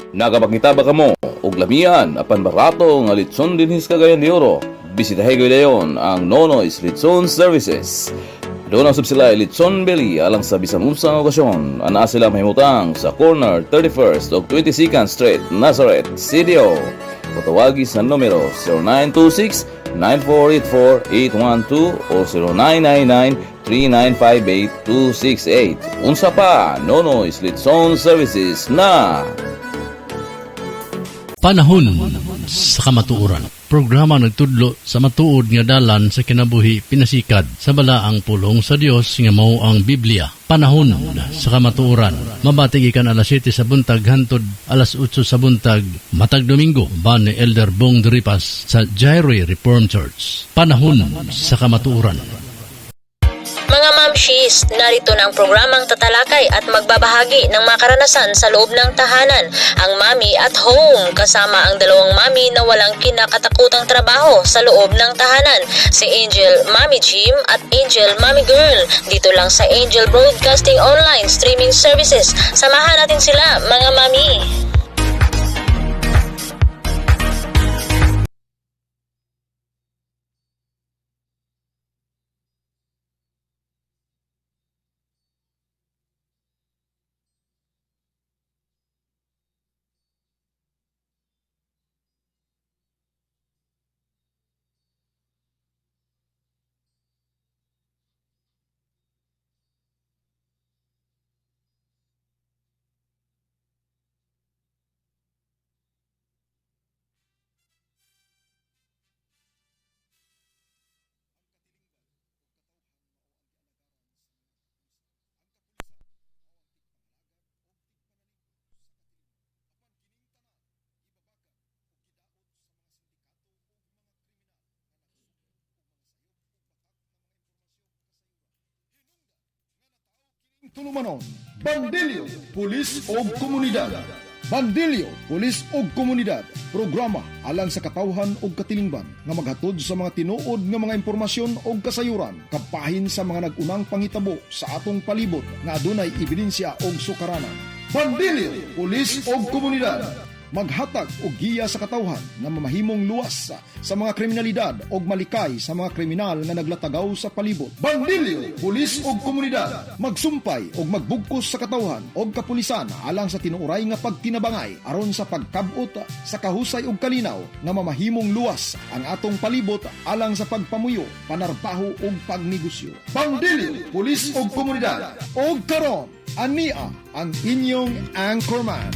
Nakapakita ba kamo og lamian apan barato nga litson dinhis Cagayan de Oro? Bisitahe ko dayon ang Nonoy's Litson Services. Doon ang sila litson belly alang sa bisan unsang okasyon. Ana sila mahimutang sa corner 31st ug 22nd Street, Nazareth, CDO. Patawagi sa numero 0926-9484-812 o 0999-3958268. Unsa pa, Nonoy's Litson Services na Panahon sa kamatuoran. Programa nagtudlo sa matuod nga dalan sa kinabuhi pinasikat sa balaang pulong sa Dios nga mao ang Biblia. Panahon sa kamatuoran. Mabatig ikan alas 7 sa buntag hantod alas 8 sa buntag matag Domingo ban ni Elder Bong Deripas sa Jairé Reformed Church. Panahon sa kamatuoran. Mga mamshis, narito na ang programang tatalakay at magbabahagi ng mga karanasan sa loob ng tahanan. Ang Mami at Home, kasama ang dalawang mami na walang kinakatakutang trabaho sa loob ng tahanan. Si Angel Mami Jim at Angel Mami Girl. Dito lang sa Angel Broadcasting Online Streaming Services. Samahan natin sila, mga mami. Tulumanon, Bandilyo, Pulis o Komunidad. Bandilyo, Pulis o Komunidad. Programa alang sa katawhan o katilingban nga maghatod sa mga tinuod nga mga impormasyon o kasayuran kapahin sa mga nagunang panghitabo sa atong palibot nga adunay ebidensya o sukaranan. Bandilyo, Pulis o Komunidad. Maghatag og giya sa katawhan nga mamahimong luwas sa mga kriminalidad o malikay sa mga kriminal nga naglatagaw sa palibot. Bandilyo, Pulis o Komunidad. Magsumpay o magbugkos sa katawhan o kapulisan alang sa tinuoray nga pagtinabangay aron sa pagkabot sa kahusay og kalinaw nga mamahimong luwas ang atong palibot alang sa pagpamuyo, panarbaho o pagnegosyo. Bandilyo, Pulis o Komunidad. O karon, ania ang inyong anchorman.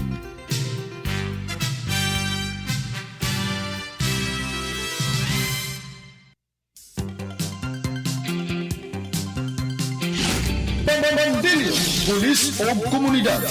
Bandilyo, Pulis o Komunidad.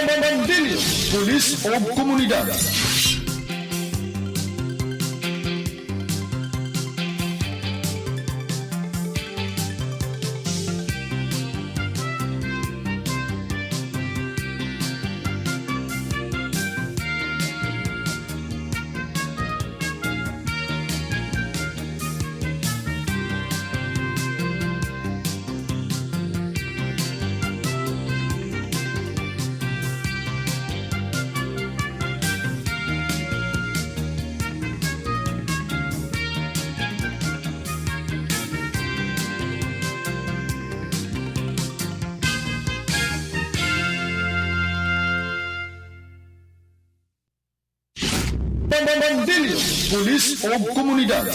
Bandilyo, Pulis o Komunidad. Bandilyo, pulis o komunidad.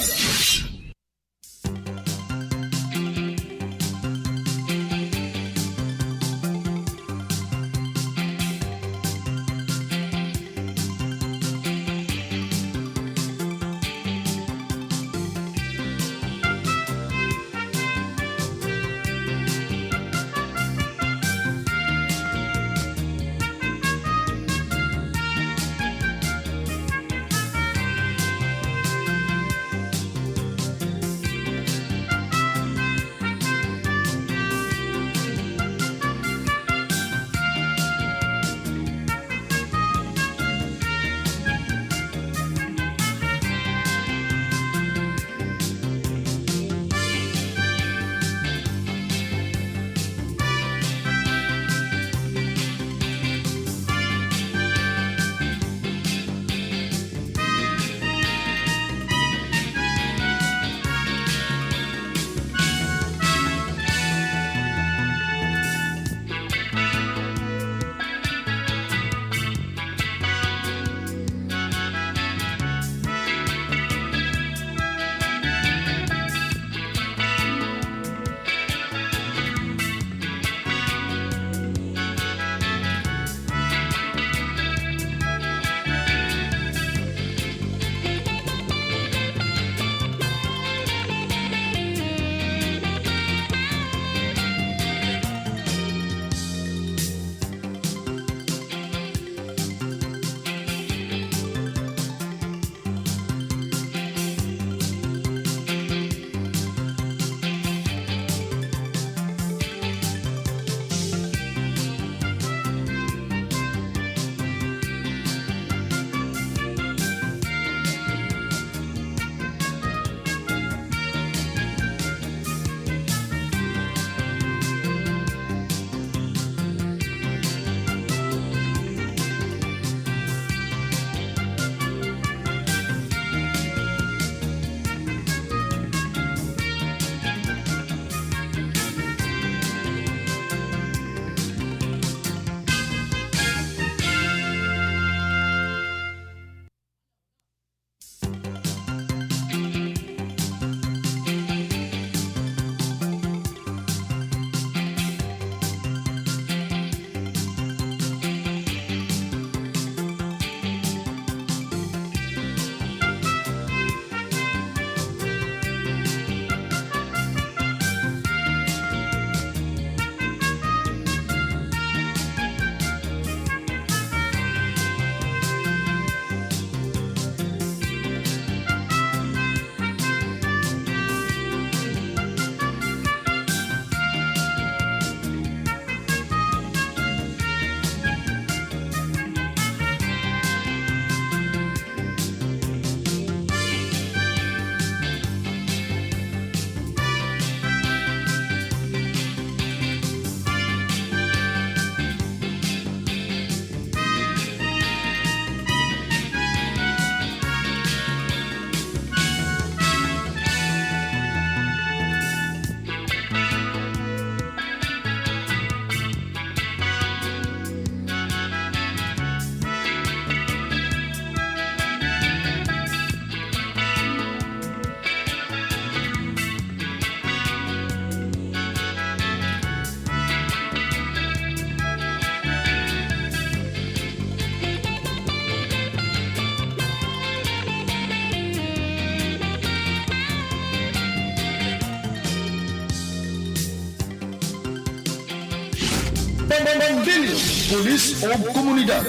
Bandilyo, pulis o komunidad.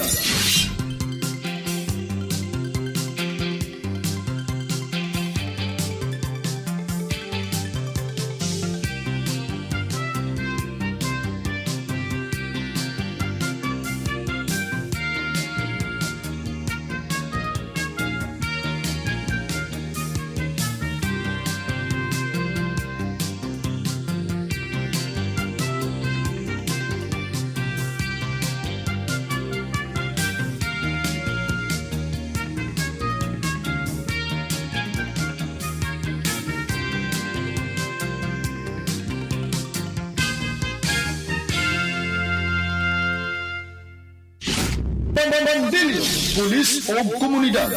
Bandilyo, pulis o komunidad.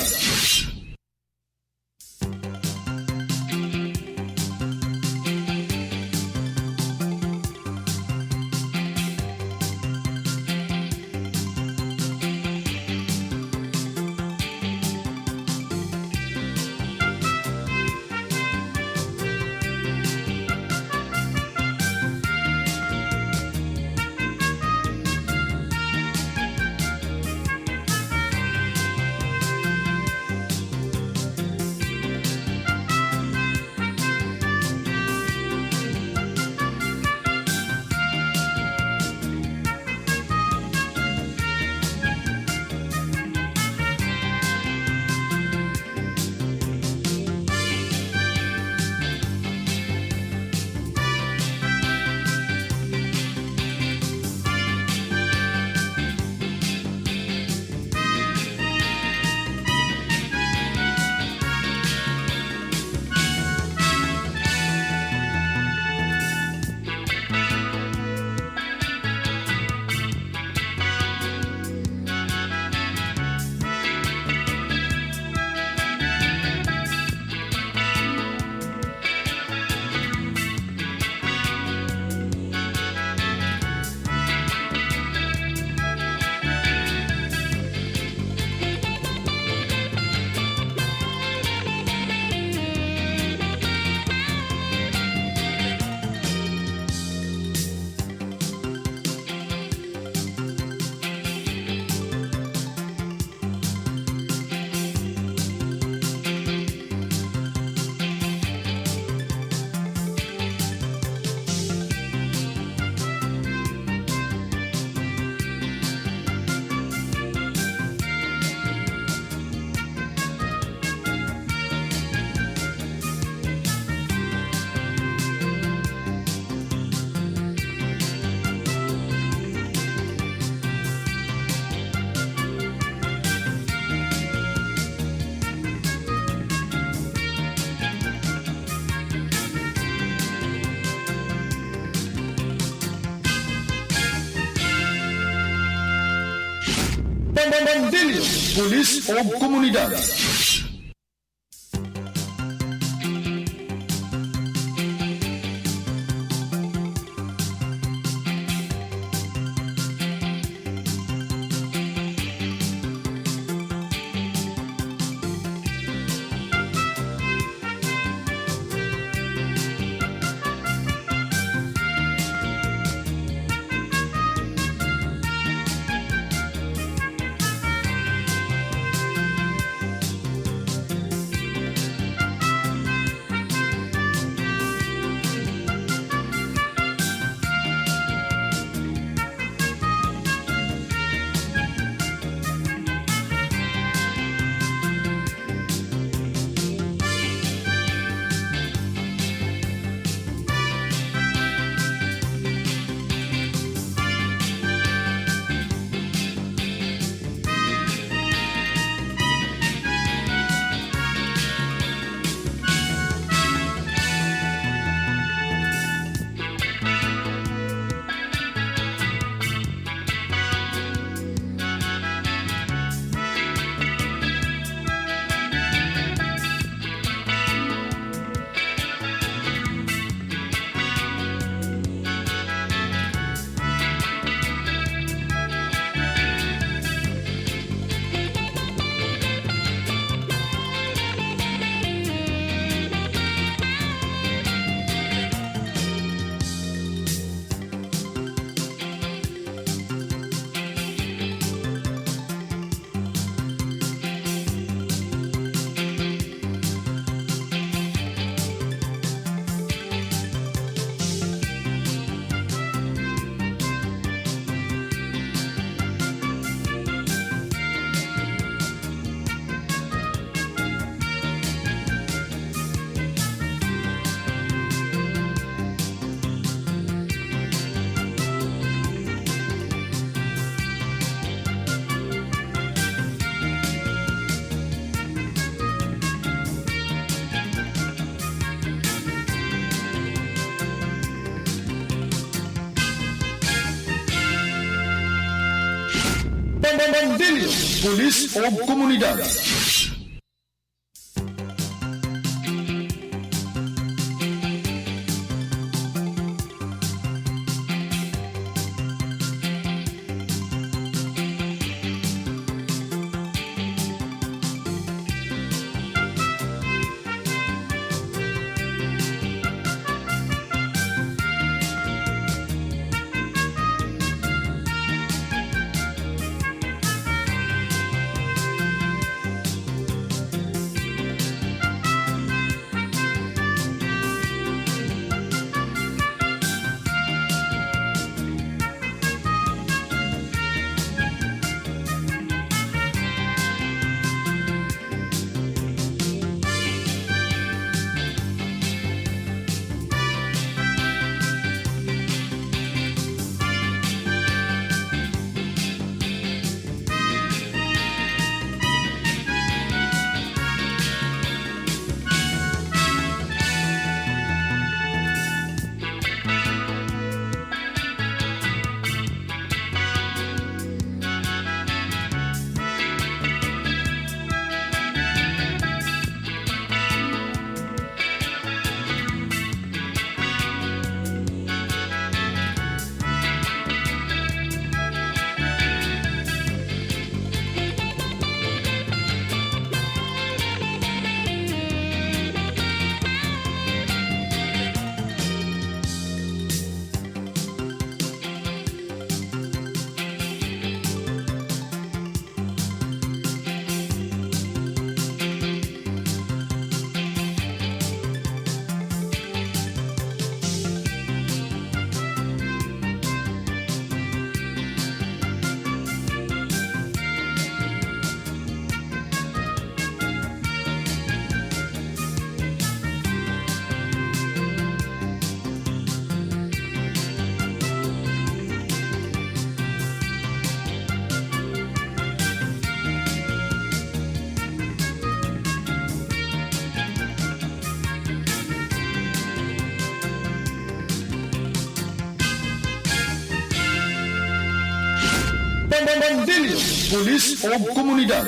Bandilyo, Pulis o Komunidad. Bandilyo, Pulis o Komunidad. Bandilyo, pulis o komunidad.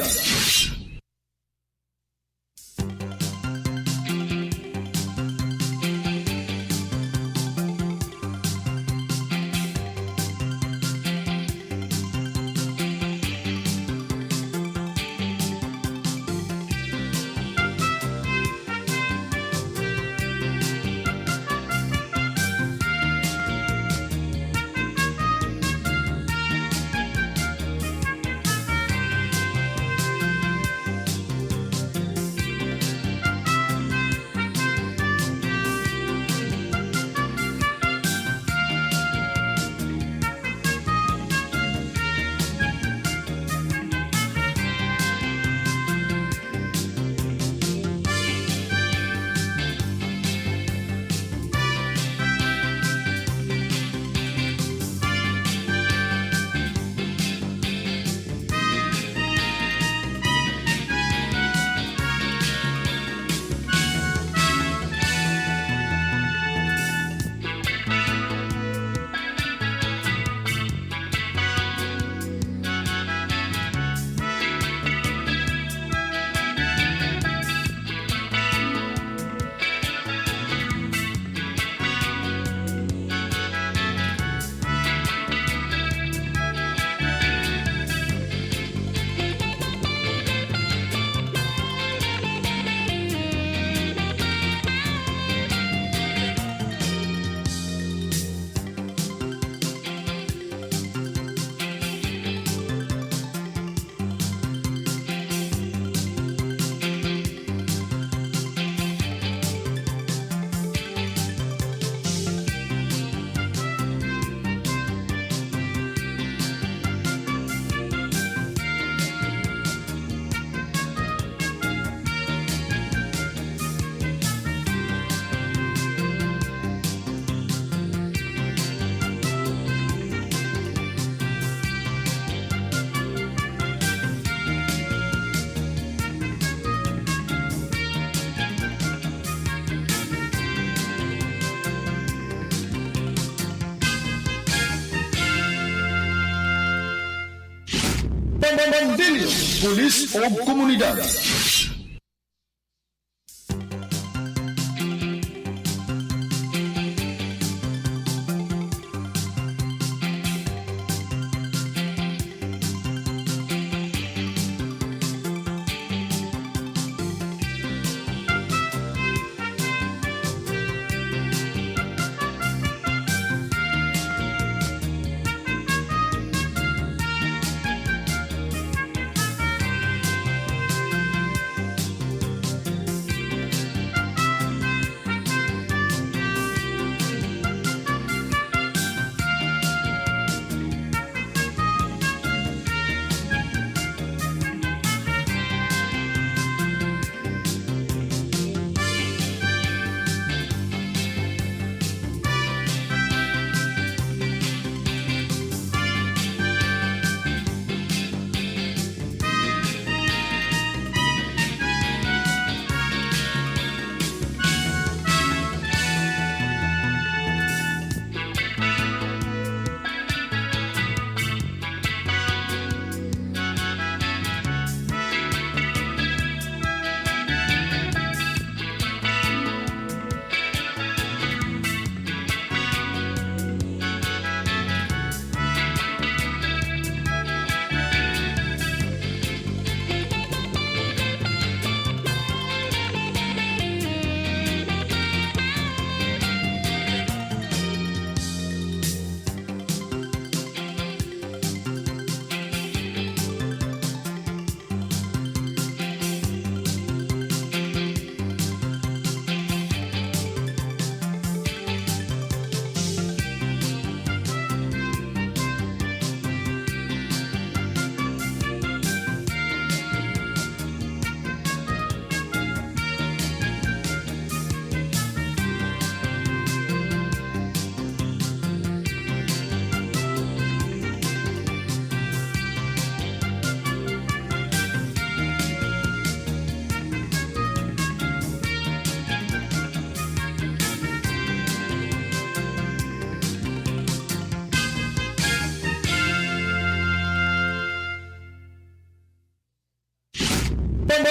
Bandilyo, pulis o komunidad.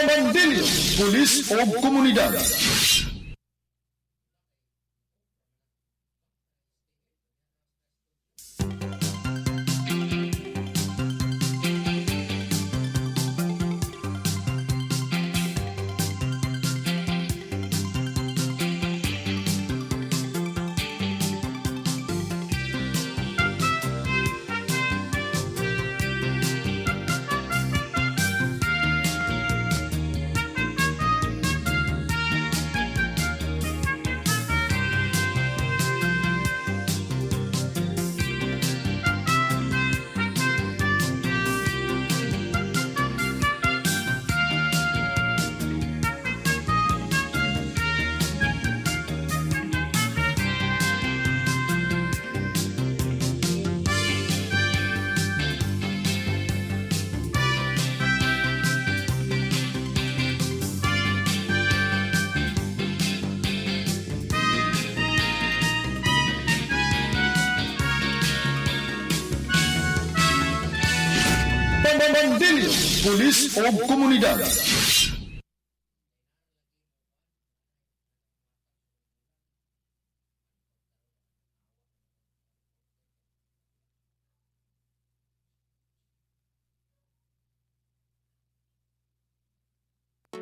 Bandilyo, pulis o komunidad. Bandilyo, pulis o komunidad.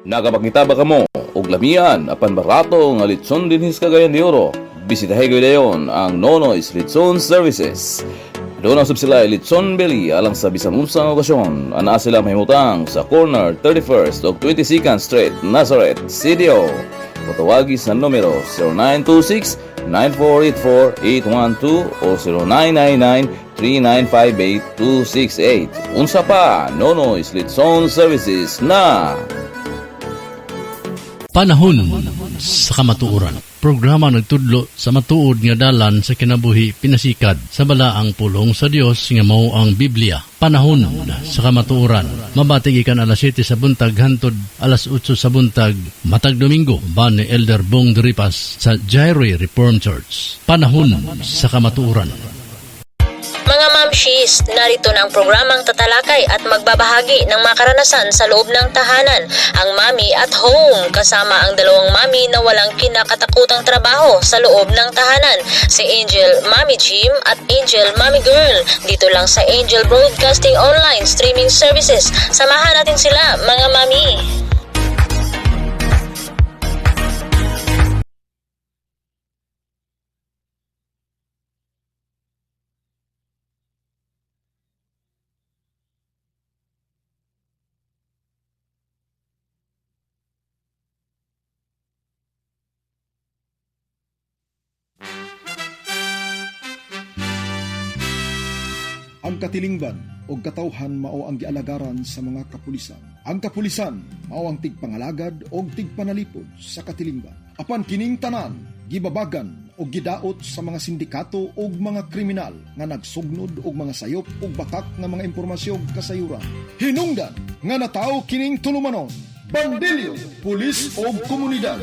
Nakapakita ba kamo og lamian apan barato nga litson dinhis Cagayan de Oro? Bisitahe gyud dayon ang Nonoy's Litson Services. Doon ang sila Litson Belly alang sa bisan unsang okasyon. Ana sila mahimutang sa corner 31st ug 22nd Street, Nazareth, CDO. Patawagi sa numero 0926-9484-812 o 0999-3958268. Unsa pa, Nonoy's Litson Services na Panahon sa kamatuoran. Programa nagtudlo sa matuod nga dalan sa kinabuhi pinasikat sa balaang pulong sa Dios nga mao ang Biblia. Panahon sa kamatuoran. Mabatig ikan alas 7 sa buntag hantod alas 8 sa buntag matag Domingo ban ni Elder Bong Deripas sa Jairi Reformed Church. Panahon sa kamatuoran. Mga mamshis, narito na ang programang tatalakay at magbabahagi ng mga karanasan sa loob ng tahanan, ang Mami at Home, kasama ang dalawang mami na walang kinakatakutang trabaho sa loob ng tahanan, si Angel Mami Jim at Angel Mami Girl, dito lang sa Angel Broadcasting Online Streaming Services. Samahan natin sila, mga mami. Ang katilingban o katawhan mao ang gialagaran sa mga kapulisan. Ang kapulisan mao ang tigpangalagad o tigpanalipod sa katilingban. Apan kining tanan gibabagan o gidaot sa mga sindikato o mga kriminal nga nagsugnod og mga sayop o batak nga mga impormasyon kasayuran. Hinungdan nga natawo kining tulumanon. Bandilyo, pulis o komunidad.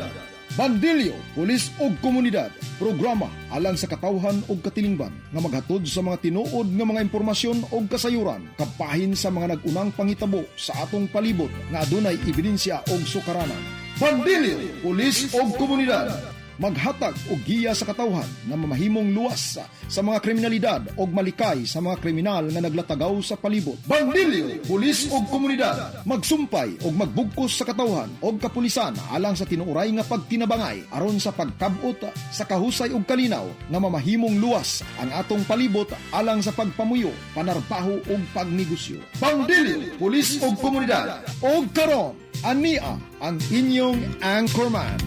Bandilyo, pulis o komunidad, programa alang sa katawhan o katilingban nga maghatod sa mga tinuod nga mga impormasyon o kasayuran kapahin sa mga nagunang pangitabo sa atong palibot nga adunay ebidensya o sukaranan. Bandilyo, pulis o komunidad, maghatag og giya sa katawhan nga mamahimong luwas sa mga kriminalidad o malikay sa mga kriminal nga naglatagaw sa palibot. Bandilyo, pulis o komunidad, magsumpay o magbugkos sa katawhan o kapulisan alang sa tinuoray nga pagtinabangay aron sa pagkabot sa kahusay og kalinaw nga mamahimong luwas ang atong palibot alang sa pagpamuyo, panarbaho o pagnegosyo. Bandilyo, pulis o komunidad, o karon ania ang inyong anchorman.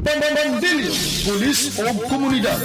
Bandilyo, pulis o komunidad.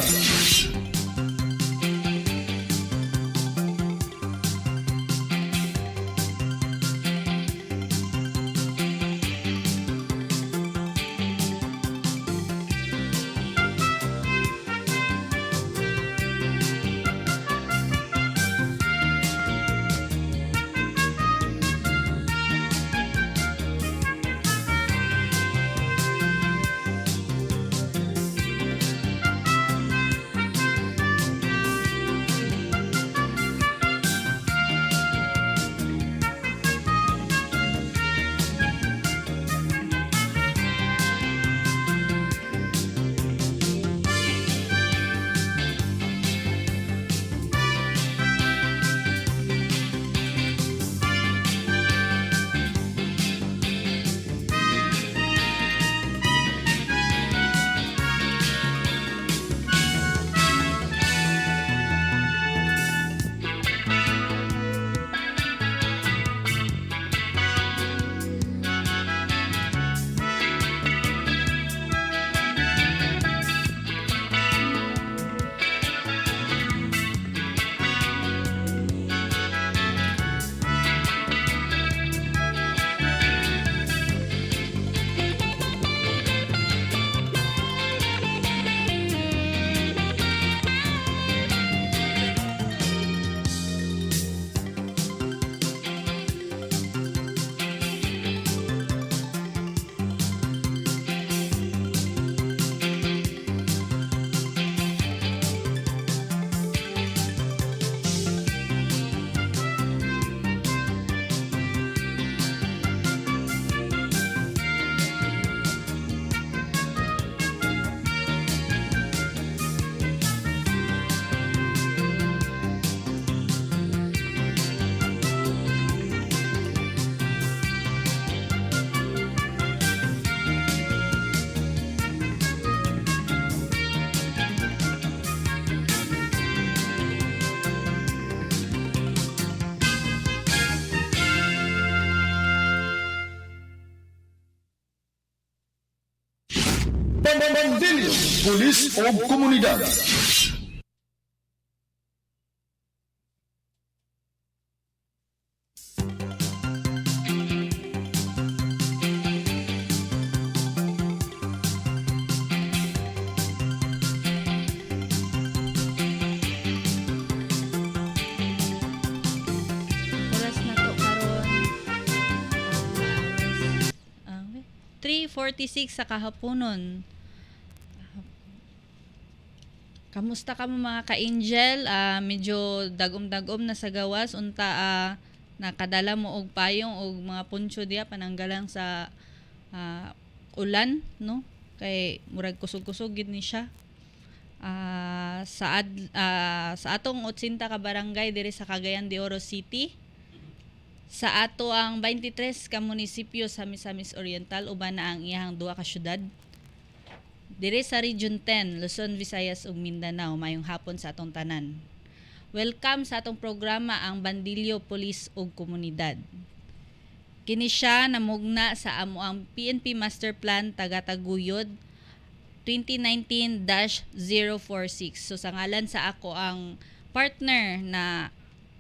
Bandilyo, pulis o komunidad. Oras na to karon 3:46 sa kahaponon. Kamusta ka mo mga ka-angel? Medyo dagom-dagom na sa gawas unta nakadala mo og payong og mga poncho diya pananggalang sa ulan, no? Kay murag kusog-kusog gid ni siya. Sa atong 80 ka barangay diri sa Cagayan de Oro City, sa ato ang 23 ka munisipyo sa Misamis Oriental uban na ang iyang duha ka syudad. Diri sa Region 10, Luzon, Visayas ug Mindanao, mayong hapon sa atong tanan. Welcome sa atong programa ang Bandilyo Pulis ug Komunidad. Kini siya namugna sa amo ang PNP Master Plan Tagataguyod 2019-046. So sa ngalan sa ako ang partner na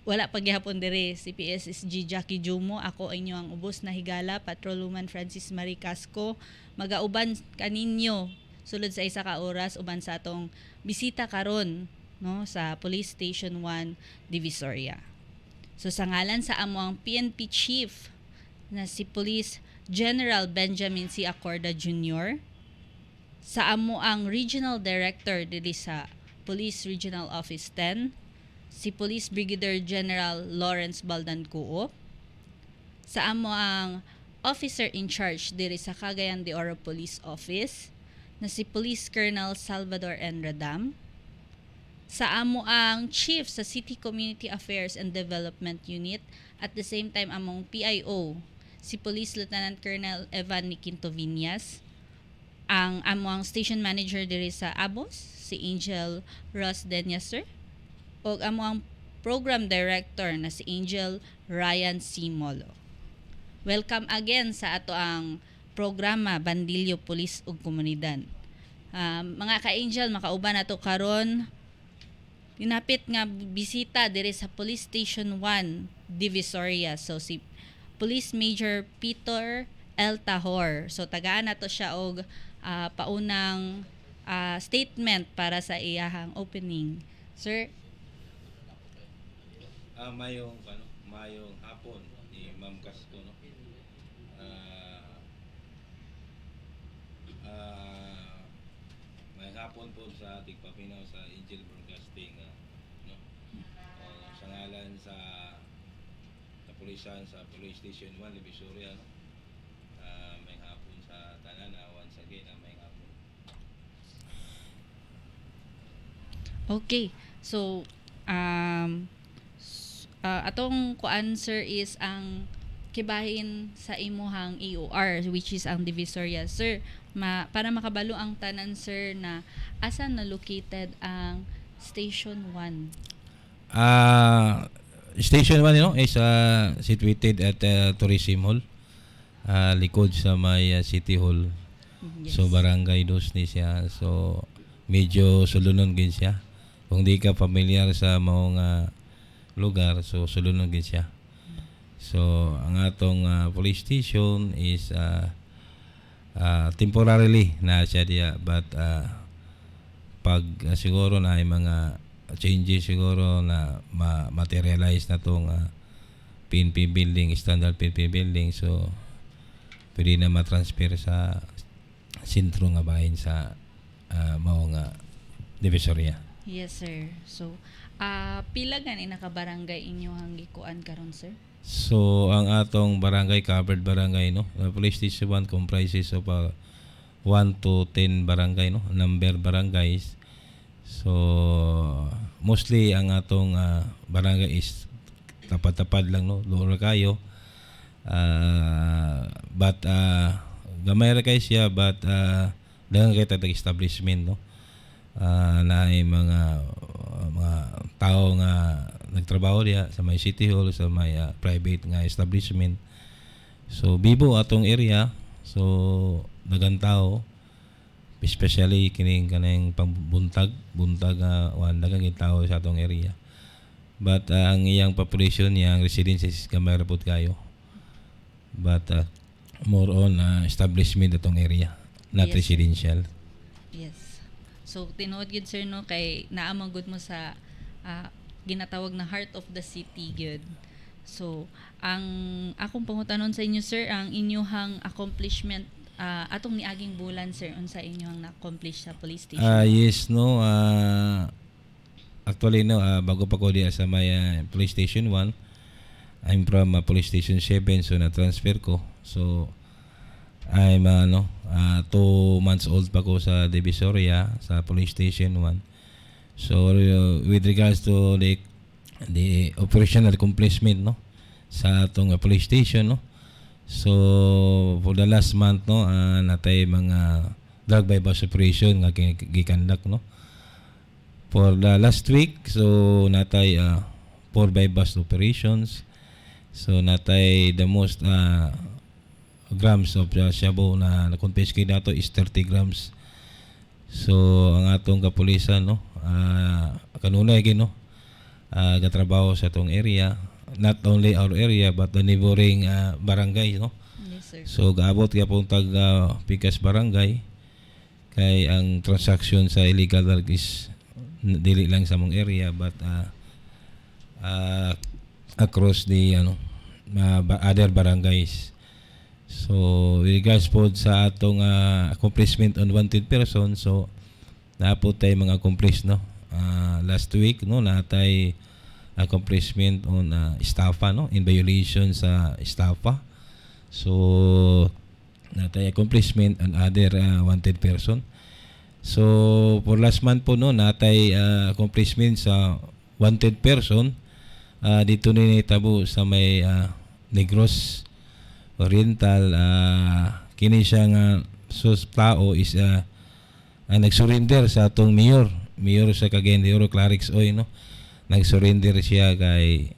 wala pagyapon diri si PSSG Jackie Jumo, ako inyo ang ubos na higala, Patrolwoman Francis Marie Casco, magauban kaninyo sulod sa isa ka oras uban sa atong bisita karon, no, sa Police Station 1 Divisoria. So sa ngalan sa amo ang PNP Chief na si Police General Benjamin C. Acorda Jr., sa amo ang Regional Director dili sa Police Regional Office 10, si Police Brigadier General Lawrence Baldancuo, sa amo ang Officer in Charge diri sa Cagayan de Oro Police Office na si Police Colonel Salvador N. Radam, sa amo ang Chief sa City Community Affairs and Development Unit at the same time among PIO, si Police Lieutenant Colonel Evan Niquinto Viñas, ang amo ang Station Manager diri sa Abos, si Angel Ross Denyaser, o amo ang Program Director na si Angel Ryan C. Molo. Welcome again sa ato ang programa Bandilyo Pulis ug Komunidad. Mga ka-angel, makauban nato karon dinapit nga bisita dire sa Police Station 1 Divisoria. So si Police Major Peter L. Tahor. So tagaan nato siya og paunang statement para sa iyahang opening. Sir, mayong hapon ni Ma'am Casco, no. May hapon po sa ating papinaw sa Angel Broadcasting, no. Sa ngalan sa kapulisan sa Police Station 1 Divisoria, no. May hapon sa tanan, once again may hapon. okay. So atong answer is ang kibahin sa imuhang EOR, which is ang Divisoria. Sir, para makabalo ang tanan, sir, na asan na located ang Station 1? Station 1, is situated at Tourism Hall, likod sa may City Hall. Yes. So Barangay 2 ni siya. So medyo sulunon gid siya. Kung di ka familiar sa mga lugar, so sulunon gid siya. So ang atong police station is temporarily na siya diya, but pag siguro na ay mga changes siguro na materialize na tong PNP building, standard PNP building, so pwede na matransfer sa sentro nga bahin sa mao nga Divisoria. Yes, sir. So, pila gani nakabarangay inyo hang gikuan karon, sir? So ang atong barangay, covered barangay, no, the police station 1 comprises of 1 to 10 barangay, no, number barangays. So mostly ang atong barangay is tapad-tapad lang, no, lugar kayo, but gamay ra kay siya, but dahil kay tatag establishment, no, na ay mga tao nga nagtrabaho diya sa may City Hall, sa may private nga establishment. So bibo atong area, so daghang tao, especially kining kanang pambuntag daghang tao sa atong area. But ang iyang population niya, ang residences gamay ra pud kayo, but more on establishment atong area, not Yes, residential. Yes. So, tinuod gid, sir, no, kay naamang gud mo sa ginatawag na heart of the city gud. So, ang akong pangutanon sa inyo, sir, ang inyohang accomplishment atong niaging bulan, sir, unsa inyohang na-accomplish sa police station? Yes, no. Actually, no, bago pa ko diya sa may police station 1, I'm from police station 7, so na-transfer ko. So I'm 2 months old pa ko sa Divisoria sa police station 1. So with regards to the operational accomplishment, no, sa atong police station, no. So for the last month, no, natay mga drug by bus operation nga gikandak, no. For the last week, so natay 4 by bus operations. So natay the most grams of shabu na na-confiscate nato is 30 grams. So ang atong kapulisan, no, kanunay gid, no, gatrabaho sa atong area, not only our area but the neighboring barangay, no. Yes, sir. So gaabot gyapon tag Pikas barangay, kay ang transaction sa illegal drug is dili lang sa mong area, but across the other barangays. So with regards po sa atong accomplishment on wanted person, so naapot tay mga accomplish, no. Last week, no, natay accomplishment on estafa, no, in violation sa estafa. So natay accomplishment on other wanted person. So for last month po, no, natay accomplishment sa wanted person dito ni tabo sa may Negros Oriental. Kini siya nga tao is nag-surrender sa atong mayor sa Cagayan de Oro, Clarix Oy, no. Nag-surrender siya kay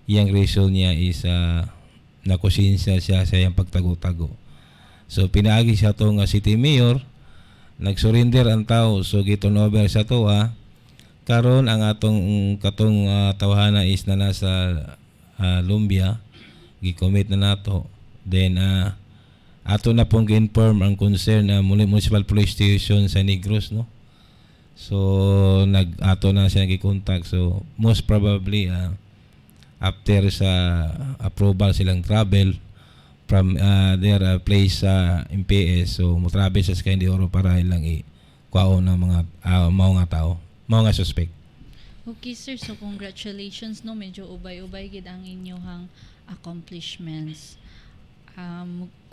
iyang reason niya is nakonsensya siya sa iyang pagtago-tago. So pinaagi siya to nga city mayor, nag-surrender ang tao, so giturn over sa to karon ang atong katong tawhana is na nasa Lumbia, gi-commit na nato. Then ato na pong gi-inform ang concern municipal police station sa Negros, no. So ato na siya gi-contact, so most probably after sa approval silang travel from their place sa MPS, so mo travel sa Sky de Oro para ilang kuwaon ng mga mao nga tao, mao nga suspect. Okay sir, so congratulations no, medyo ubay-ubay gid ang inyong accomplishments.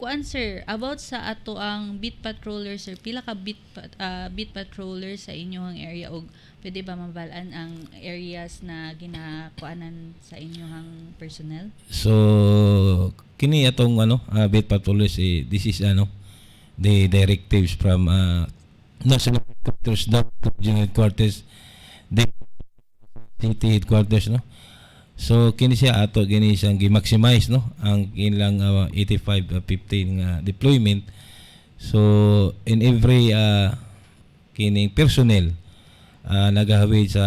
Kuan sir, about sa ato ang beat patroller sir, pila ka beat patroller sa inyong area, og pwede ba mabalaan ang areas na ginakuanan sa inyong personnel? So kini atong beat patrollers, this is the directives from national headquarters down to regional headquarters, the city headquarters, no. So kini siya ato gini siyang gi-maximize, no, ang kinilang 85-15 deployment. So in every kining personnel nagahawid sa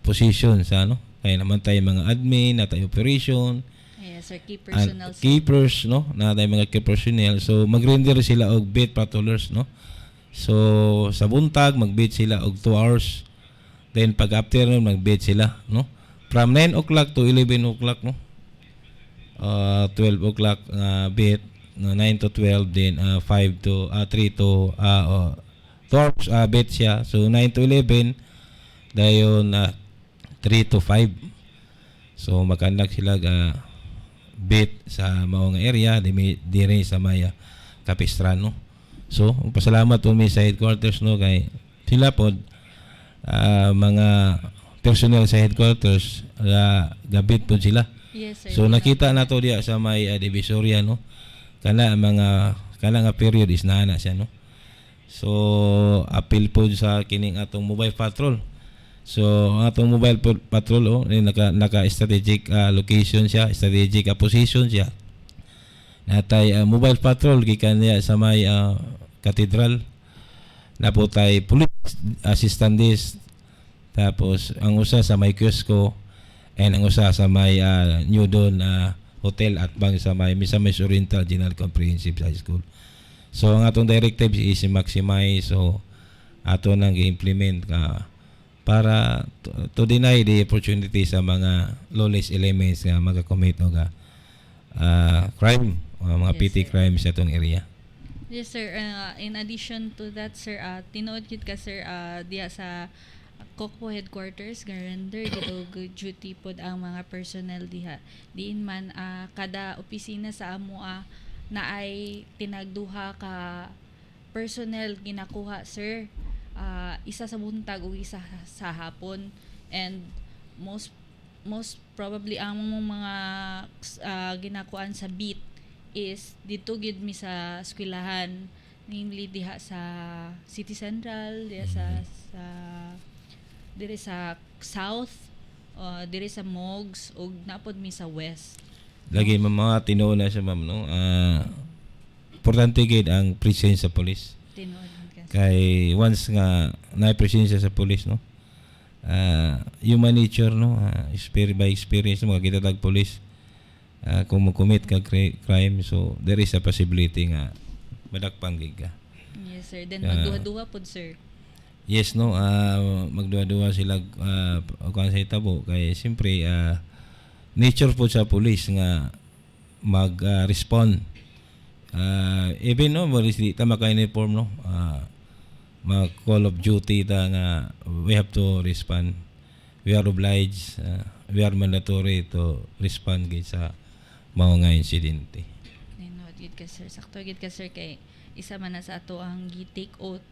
position sa kaya naman tayo mga admin, natay operation, Yes sir, key personnel sir. keepers, no, natay mga key personnel. So mag-render sila og beat patrollers, no. So sa buntag mag-beat sila og 2 hours. Then pag afternoon mag-beat sila, no. From 9 o'clock to 11 o'clock, no. 12 o'clock beat, 9 to 12, then 3 to 2 hours beat siya. So 9 to 11, dayon 3 to 5. So magkandak sila beat sa mao nga area dire sa Maya Capistrano. So pasalamat po mi sa headquarters, no, kay sila pod mga personnel sa headquarters gabit po sila. Yes sir. So nakita nato diya sa may Divisoria, no, kana nga period is na siya, no. So appeal po sa kining atong mobile patrol. So ang atong mobile patrol naka strategic location siya, strategic position siya. Natay mobile patrol gikan niya sa may cathedral. Naputay police assistant desk. Tapos ang usa sa may Kiosco, and ang usa sa may New Dawn Hotel at bang sa may Misamis Oriental General Comprehensive High School. So ang atong directive is maximize, so ato nang i-implement para to deny the opportunity sa mga lawless elements nga mag-commit og crime, mga Yes, petty sir. crimes sa atong area. Yes sir, in addition to that sir, tinuod gid ka sir diya sa Kokpo headquarters garender dito duty pod ang mga personnel diha. Diin man kada opisina sa amo na ay tinagduha ka personnel ginakuha sir. Isa sa buntag ug isa sa hapon, and most probably ang mga ginakuan sa beat is dito gid mi sa eskwelahan, namely diha sa City Central, diha sa dire sa South, dire sa Mogs, ug napod mi sa West. Lagi mga tinuon na siya, ma'am, no. Importante gid ang presensya sa police. Tinuod ka. Kay once nga na presensya sa police, no, human nature, no, by experience mo kita tag police, kung mo-commit ka crime, so there is a possibility nga madakpang gid ka. Yes sir, then magduha-duha pod sir. Yes, no, magduwa-duwa sila kung sa itabo, kay siyempre nature po sa police nga mag-respond. Even no, di tama ka uniform, no, mag-call of duty ta nga we have to respond. We are obliged, we are mandatory to respond gid sa mga insidente. Tinuod gid ka sir, sakto gid ka sir, kay isa man na sa ato ang gi-take oath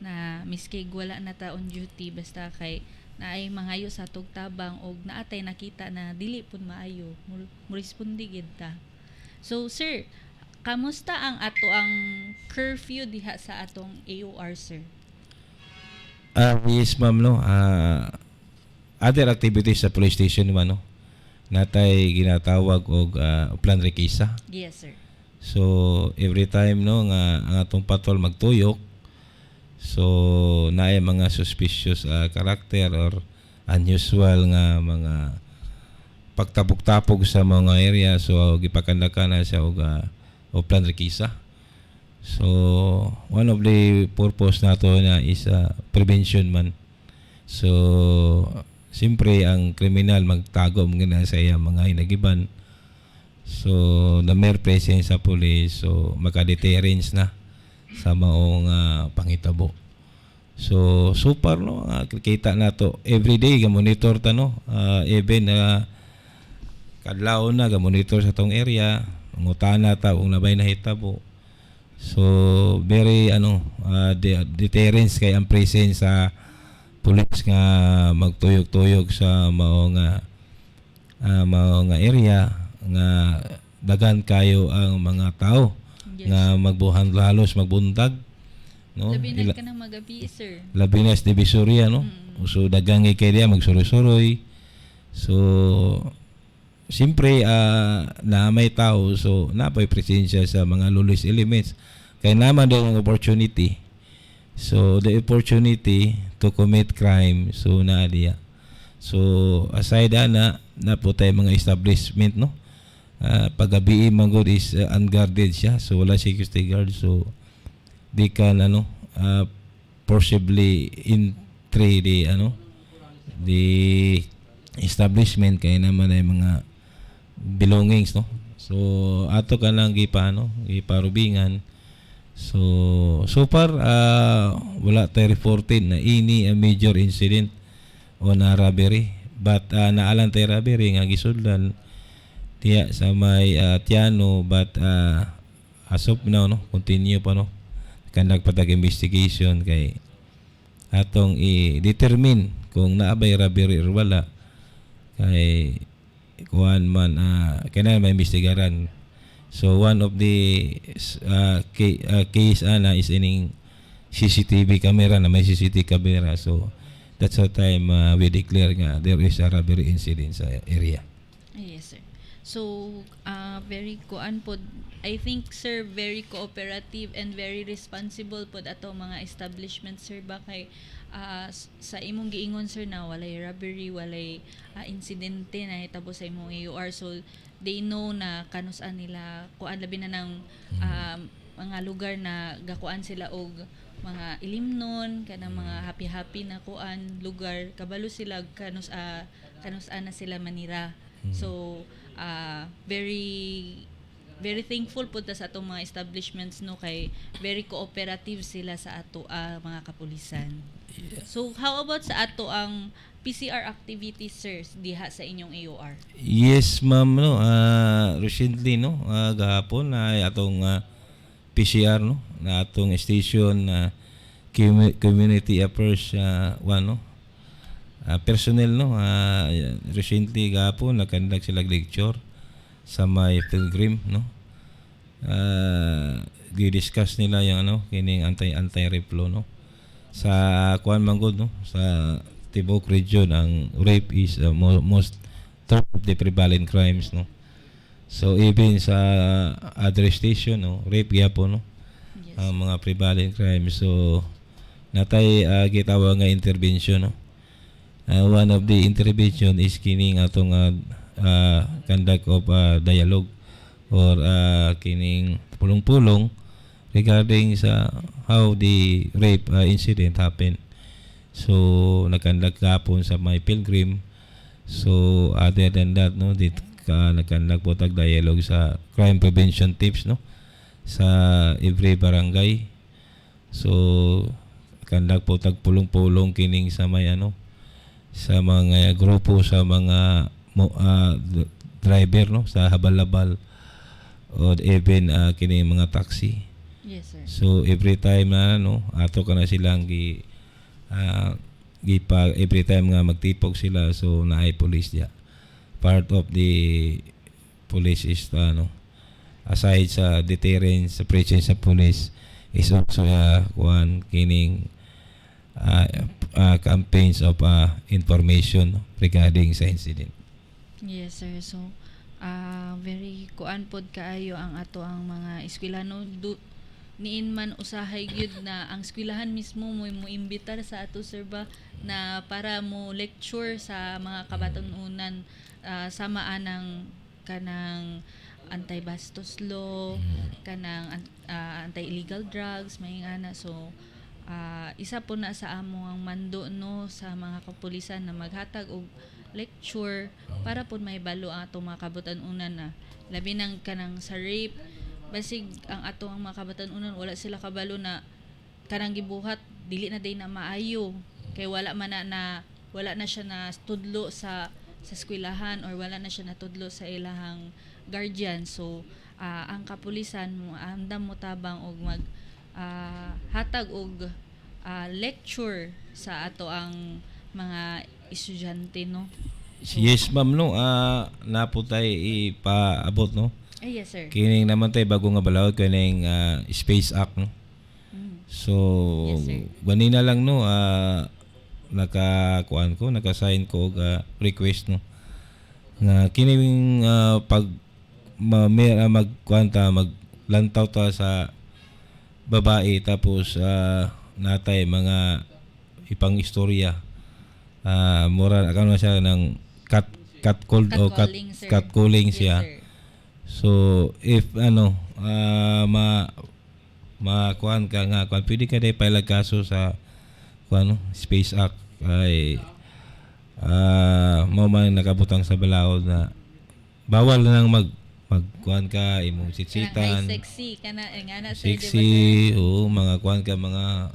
na miski wala na ta on duty, basta kay naay mangayo sa atong tabang og naatay nakita na dili pud maayo, mo responde gid ta. So sir, kamusta ang ato ang curfew diha sa atong AOR sir? Yes, ma'am, no. Other activities sa police station, no, natay ginatawag og plan rekisa. Yes sir. So every time no nga ang atong patrol magtuyok, so naay mga suspicious character or unusual nga mga pagtapog-tapog sa mga area, so gipakandaka na siya og plan rekisa. So one of the purpose nato na is prevention man. So siyempre ang kriminal magtago mga sa iya mga hinagiban. So the mere presence sa police, so maka-deterrence na sa maong pangitabo. So super no, kita nato everyday ga monitor ta no, even kadlaw na ga monitor sa tong area, ngutana ta kung nabay nahitabo. So very deterrence kay ang presence sa police nga magtuyog-tuyog sa maong area nga dagan kayo ang mga tao nga magbuhan halos magbuntag no, Labi na ka na magabi, sir. labi na sa Divisoria no. So dagang kay diya magsuroy-suroy. So siyempre na may tao, so napoy presensya sa mga lawless elements kay naman daw ang opportunity. So the opportunity to commit crime, so na diya. So aside na po tayo mga establishment no, paggabi manggod is unguarded siya, so wala security guard, so di ka forcibly entry the establishment kay naman ay mga belongings no. So ato ka lang giparubingan. So far wala tayo reported na ini a major incident o na robbery, but naalan tayo robbery nga gisudlan tiya sa may Tiano, but as of now no, continue pa no, kandag patag investigation kay atong i-determine kung naabay robbery or wala, kay kuan man kailangan may investigaran. So one of the case is ining CCTV camera na may CCTV camera, so that's the time we declare nga there is a robbery incident sa area. Yes, sir. So, very kuan pod, I think, sir, very cooperative and very responsible pod ato mga establishment, sir, ba kay sa imong giingon, sir, na walay robbery, walay insidente na hitabo sa imong AUR, so they know na kanusan nila kuan labi na ng mga lugar na gakuan sila og mga ilimnon kanang mga happy na kuan lugar, kabalo sila kanusan na sila manira. So very thankful po ta sa atong mga establishments no, kay very cooperative sila sa ato mga kapulisan. So how about sa ato ang PCR activities, sir, diha sa inyong AOR? Yes, ma'am no. Recently no, gahapon atong PCR no, na atong station community affairs no. Personnel no, recently gahapon nagkandak sila lecture sa may Pilgrim no. Di-discuss nila yung kining anti-reflow no. Sa kuan manggod no, sa Tibok region ang rape is most third of the prevalent crimes no. So even sa other station no, rape gyapon no. Yes. Ang mga prevalent crimes, so natay gitawag nga intervention no. One of the intervention is kining atong conduct of dialogue or kining pulong-pulong regarding sa how the rape incident happened. So nagkandak kapon sa may Pilgrim. So other than that no, nagkandak po tag dialogue sa crime prevention tips no sa every barangay. So kandak po tag pulong-pulong kining sa may sa mga grupo sa mga driver no sa habal-labal o even kining mga taxi. Yes, sir. So every time na ato ka na silang every time nga magtipog sila, so naay police diya. Part of the police is aside sa deterrence, sa presence sa police is also kining campaigns of information regarding sa incident. Yes, sir. So Very kuan pod kaayo ang ato ang mga eskwelano niin man usahay gyud na ang eskwelahan mismo mo imbitar sa ato sir ba na para mo lecture sa mga kabatanunan sama anang kanang anti-bastos law, kanang anti-illegal drugs, may ana. So isa po na sa amo ang mando no sa mga kapulisan na maghatag og lecture para po may balo ang atong mga kabatanunan na labi nang kanang sa rape basig ang ato ang mga kabatanunan wala sila kabalo na kanang gibuhat dili na day na maayo kay wala man na wala na siya na tudlo sa eskwelahan or wala na siya natudlo sa ilahang guardian. So ang kapulisan mo andam mo tabang og mag hatag og lecture sa ato ang mga estudyante no. Yes ma'am no, napo tayo ipaabot no. Yes sir. Kining naman tayo bago nga balawod kining Space Act no. So Yes, sir. ganina lang no, nakasign ko og request no nga kining pag maglantaw ta sa babae tapos natay mga ipang istorya moral akano siya ng Catcalling, sir. catcalling Yes, siya. sir. So if makuan ka nga kuan pwede ka day pailag kaso sa kuan Space Act ay mao man nakabutang sa balaod na bawal na nang magkuan ka imong Kanang sitsitan high sexy kana nga na sir, sexy di ba, sir? o mga kuan ka mga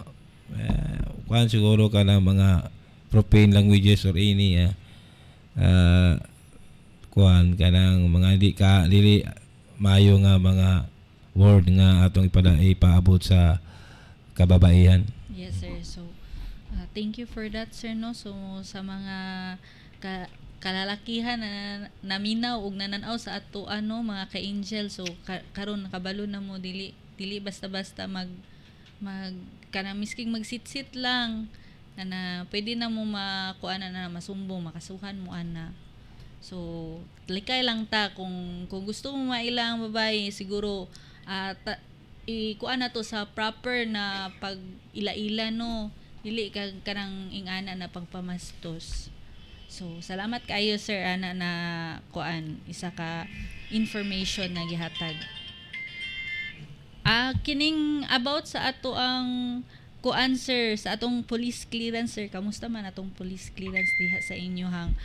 kuan siguro ka na mga profane languages or any kuan ka ng mga dili maayo nga mga word nga atong ipaabot sa kababaihan. Yes sir. So thank you for that sir no. So sa mga kalalakihan na naminaw ug nananaw sa ato mga ka-angel, so karon nakabalo na mo dili basta-basta mag kanang misking magsitsit lang na pwede na mo makuana na masumbong makasuhan mo ana. So likay lang ta kung gusto mo mailang babae siguro ikuan na to sa proper na pag ila-ila no, dili ka kanang ingana na pagpamastos. So salamat kayo sir ana na kuan isa ka information na gihatag. Kining about sa ato ang kuan sir sa atong police clearance sir, kamusta man atong police clearance diha sa inyohang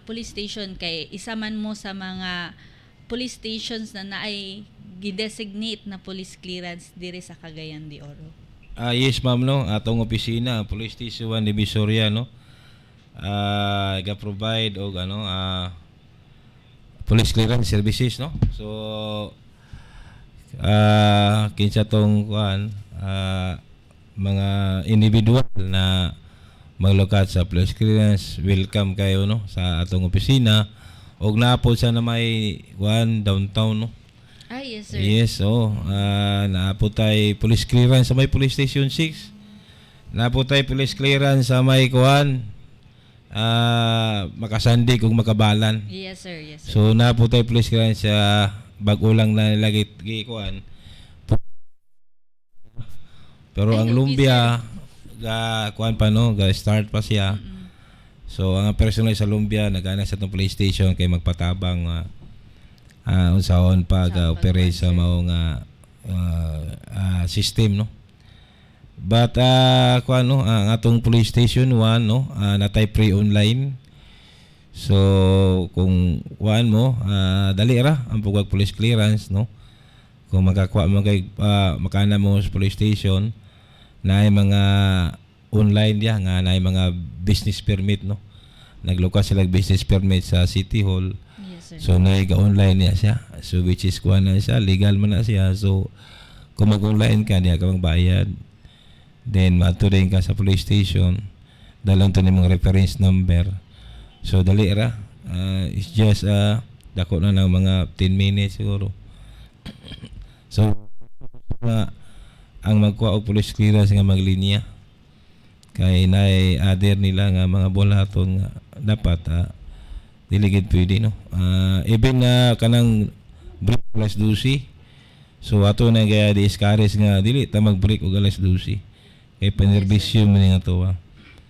police station kay isa man mo sa mga police stations na naay gidesignate na police clearance diri sa Cagayan de Oro. Yes ma'am no, atong opisina Police Station 1 Divisoria no. Ga-provide og police clearance services no. So kinsa tong kuan mga individual na maglokat sa police clearance, welcome kayo no sa atong opisina og naapod sa na may kuan downtown no. Yes sir. Yes, naapod tay police clearance sa may police station 6. Naapod tay police clearance sa may kuan Makasandi kung Makabalan. Yes sir, yes sir. So naapod tay police clearance sa bago lang na lagi kuan. Pero ang lumbia ga kuan pa no, ga start pa siya. So ang personal sa lumbia nagana sa tong police station kay magpatabang unsaon pa ga operate sa mao nga system no. But kuan no, ang atong police station 1 no, natay pre-online. So kung kuan mo dali ra ang pagwag police clearance no. Kung makakuha mo kay makana mo sa police station naay mga online diya nga naay mga business permit no. Naglukas sila business permit sa City Hall. Yes sir. So naay ga-online niya siya. So which is kuha na siya, legal man na siya. So kung mag-online ka diya ka magbayad. Then maturing ka sa police station. Dalon to nimong reference number. So dali ra. It's just dako na ng mga 10 minutes siguro. So ang magkuha og police clearance nga maglinya kay naay other nila nga mga bulaton nga dapat dili gid pwede no. Even na kanang break alas 12. So ato na gaya di-discourage nga dili ta mag-break og alas 12. Kay panerbisyo man nga to.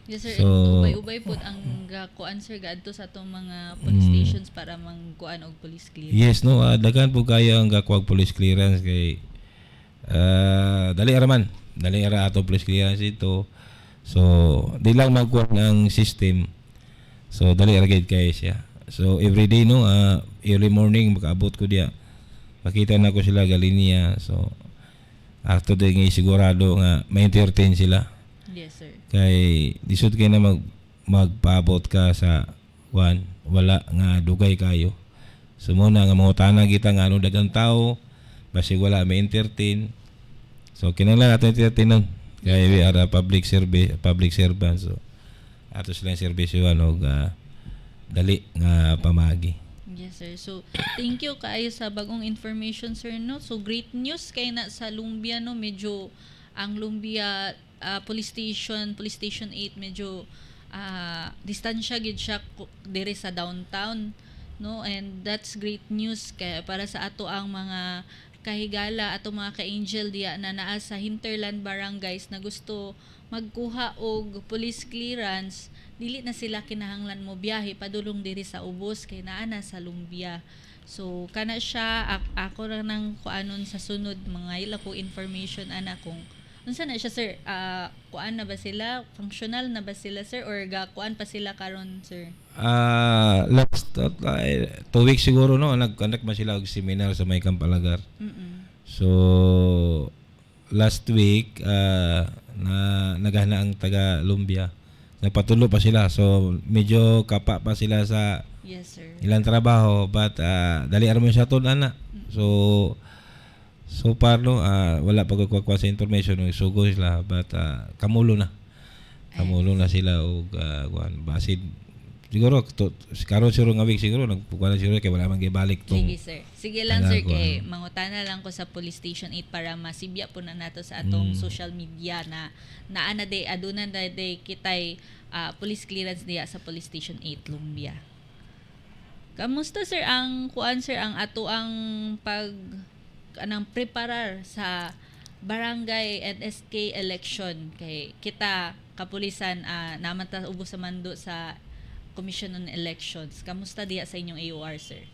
Yes sir, So- ubay-ubay po ang kuan sir gaadto sa atong mga police stations para mangkuan og police clearance. Yes no, daghan po kayo ang gakuag police clearance kay dali ara ato police clearance ito. So di lang magkuha ng system. So dali ra gid kay siya. So every day no, early morning makaabot ko diya. Makita na ko sila galinya. So after day nga sigurado nga may entertain sila. Yes sir. Kay disud kay na magpaabot ka sa wala nga dugay kayo. So muna nga mangutana kita nga ano dagang tao basi wala may entertain. So kinahanglan natin entertain nun. Kaya we are a public servant. So ato silang serbisyo og dali nga pamagi. Yes sir. So thank you kaayo sa bagong information sir no. So great news kay na sa Lumbia no, medyo ang Lumbia police station 8 medyo distansya gid siya dire sa downtown no, and that's great news kay para sa ato ang mga kahigala ato mga ka-angel diya na naa sa hinterland barangays na gusto magkuha og police clearance, dili na sila kinahanglan mo biyahe padulong diri sa ubos kay naa na sa Lumbia. So kana siya ako ra nang kuanon sa sunod mga ila ko information ana kung unsa na siya sir, kuan na ba sila, functional na ba sila sir, or kuan pa sila karon sir? Last 2 weeks siguro no, nag-conduct man sila og seminar sa may Kampalagar. So last week na naghana ang taga Lumbia. Nagpatulo pa sila. So medyo kapa pa sila sa Yes sir. ilang trabaho but dali ara mo sa ton ana. So far no, wala pa ko kuha sa information ng sugo sila but kamulo na sila og basid siguro karon siguro nga week siguro nagpukuha na siguro kay wala man gibalik tong Sige sir. Sige lang sir Ano, kay mangutana lang ko sa police station 8 para masibya po na nato sa atong social media na naana day aduna day kitay police clearance diya sa police station 8 Lumbia. Kamusta sir ang kuan sir ang ato ang anang preparar sa barangay and SK election kay kita kapulisan naman ta ubos sa mando sa Commission on Elections. Kamusta diya sa inyong AOR sir?